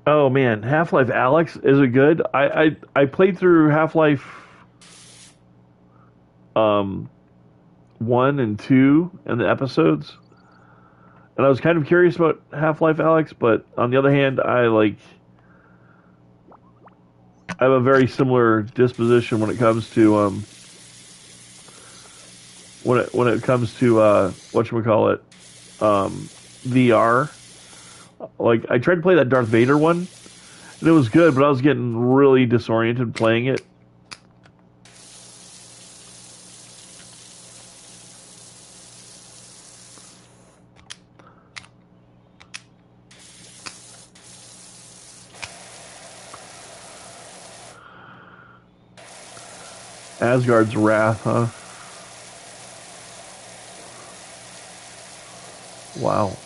Oh man, Half-Life Alex, is it good? I played through Half-Life um 1 and 2 and the episodes, and I was kind of curious about Half-Life Alex, but on the other hand, I have a very similar disposition when it comes to when it comes to whatchamacallit, VR. Like I tried to play that Darth Vader one, and it was good, but I was getting really disoriented playing it. Asgard's Wrath, huh? Wow.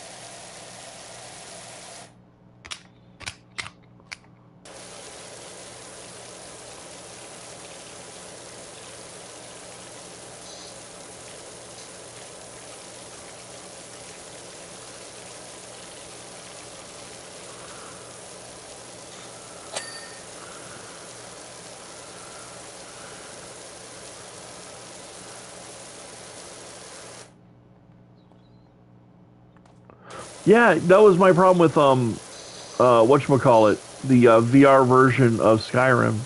Yeah, that was my problem with whatchamacallit, the VR version of Skyrim.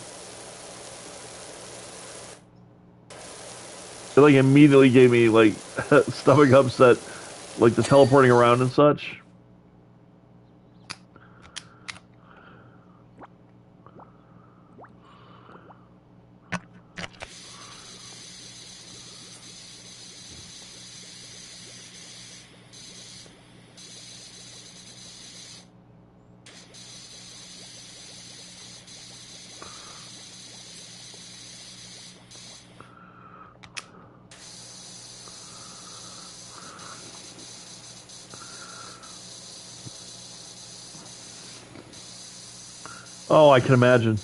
It like immediately gave me like stomach upset, like the teleporting around and such. Oh, I can imagine.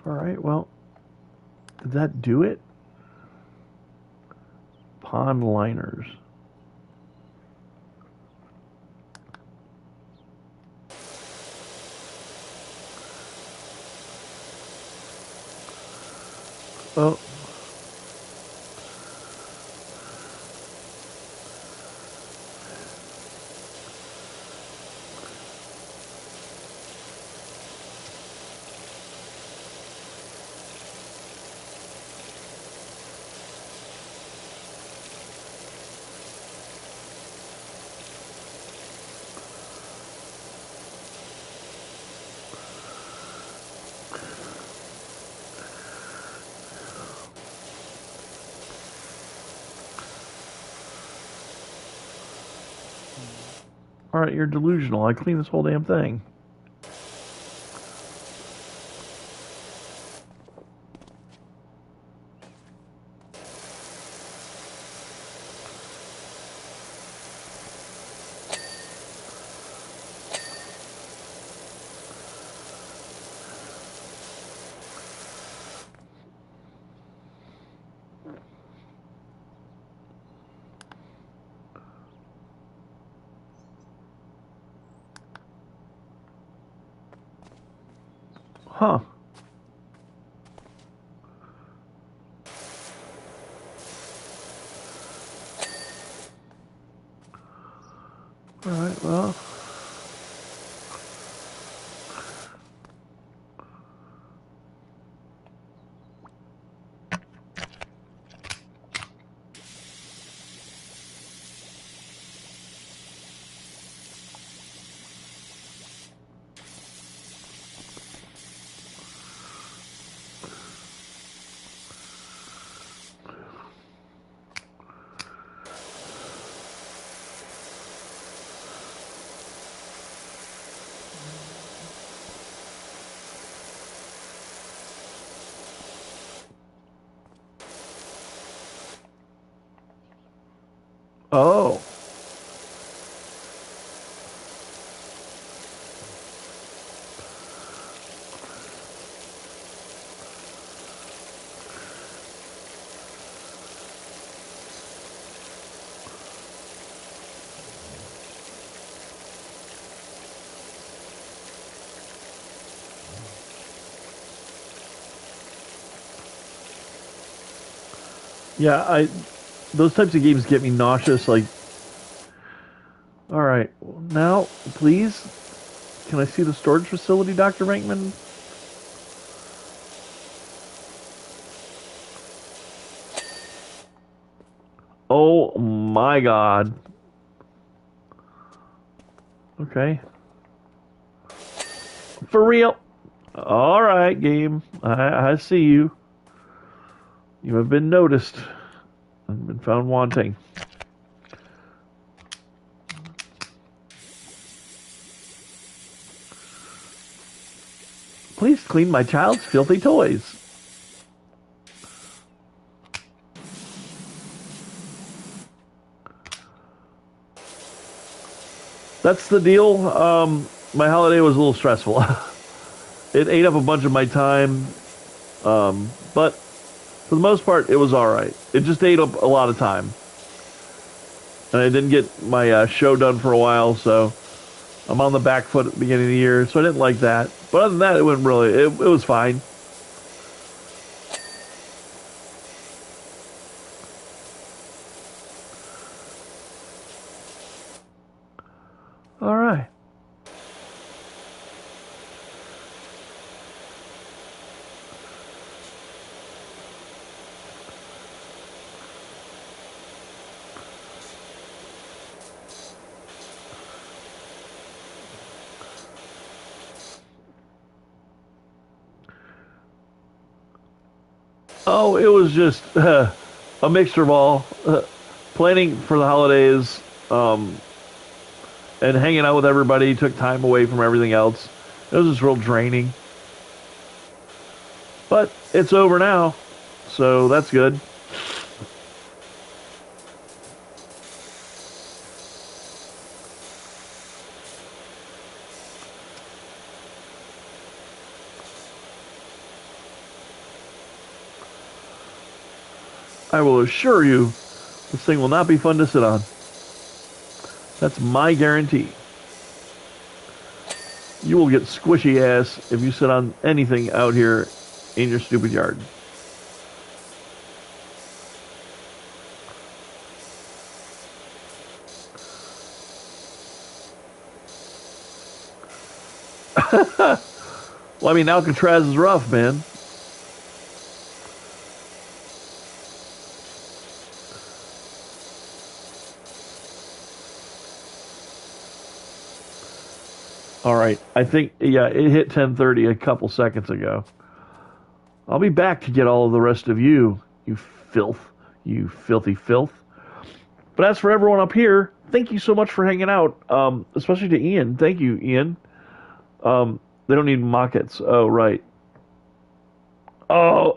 All right, well, did that do it? Pond liners. Oh, all right, you're delusional. I cleaned this whole damn thing. Huh. All right, well. Oh. Yeah, I those types of games get me nauseous. Like, all right, now please, can I see the storage facility, Dr. Rankman? Oh my God. Okay. For real. All right, game. I see you. You have been noticed and been found wanting. Please clean my child's filthy toys. That's the deal. My holiday was a little stressful. It ate up a bunch of my time, but for the most part, it was all right. It just ate up a lot of time, and I didn't get my show done for a while, so I'm on the back foot at the beginning of the year, so I didn't like that. But other than that, it went really. It was fine. All right. Oh, it was just a mixture of all. Planning for the holidays, and hanging out with everybody took time away from everything else. It was just real draining. But it's over now, so that's good. I will assure you, this thing will not be fun to sit on. That's my guarantee. You will get squishy ass if you sit on anything out here in your stupid yard. Well, I mean, Alcatraz is rough, man. All right, I think yeah, it hit 10:30 a couple seconds ago. I'll be back to get all of the rest of you, you filth, you filthy filth. But as for everyone up here, thank you so much for hanging out, especially to Ian. Thank you, Ian. They don't need mockets. Oh, right. Oh,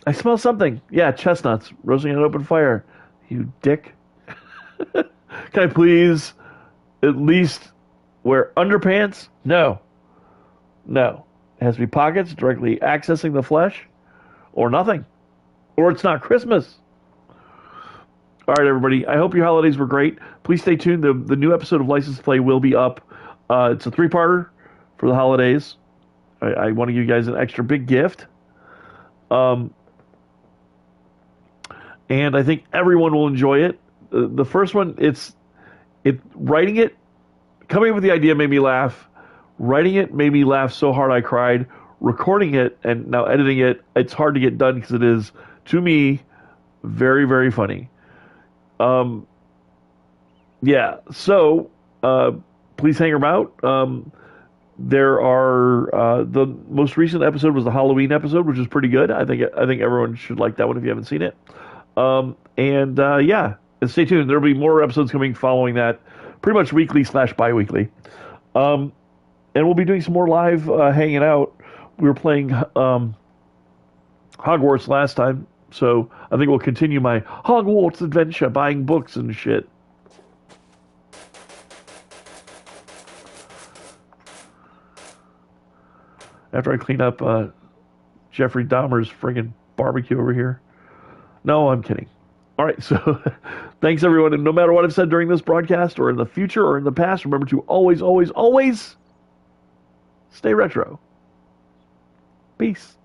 I smell something. Yeah, chestnuts roasting on open fire. You dick. Can I please at least wear underpants? No. No. It has to be pockets directly accessing the flesh or nothing. Or it's not Christmas. All right, everybody. I hope your holidays were great. Please stay tuned. The new episode of License to Play will be up. It's a three-parter for the holidays. I want to give you guys an extra big gift. Um, and I think everyone will enjoy it. The first one, writing it, coming up with the idea made me laugh. Writing it made me laugh so hard I cried. Recording it and now editing it, it's hard to get done because it is, to me, very, very funny. Um, yeah, so please hang about. There are the most recent episode was the Halloween episode, which is pretty good. I think everyone should like that one if you haven't seen it. Yeah, and stay tuned. There'll be more episodes coming following that, pretty much weekly slash bi-weekly. And we'll be doing some more live hanging out. We were playing Hogwarts last time, so I think we'll continue my Hogwarts adventure, buying books and shit. After I clean up Jeffrey Dahmer's friggin' barbecue over here. No, I'm kidding. All right, so thanks everyone, and no matter what I've said during this broadcast or in the future or in the past, remember to always, always, always stay retro. Peace.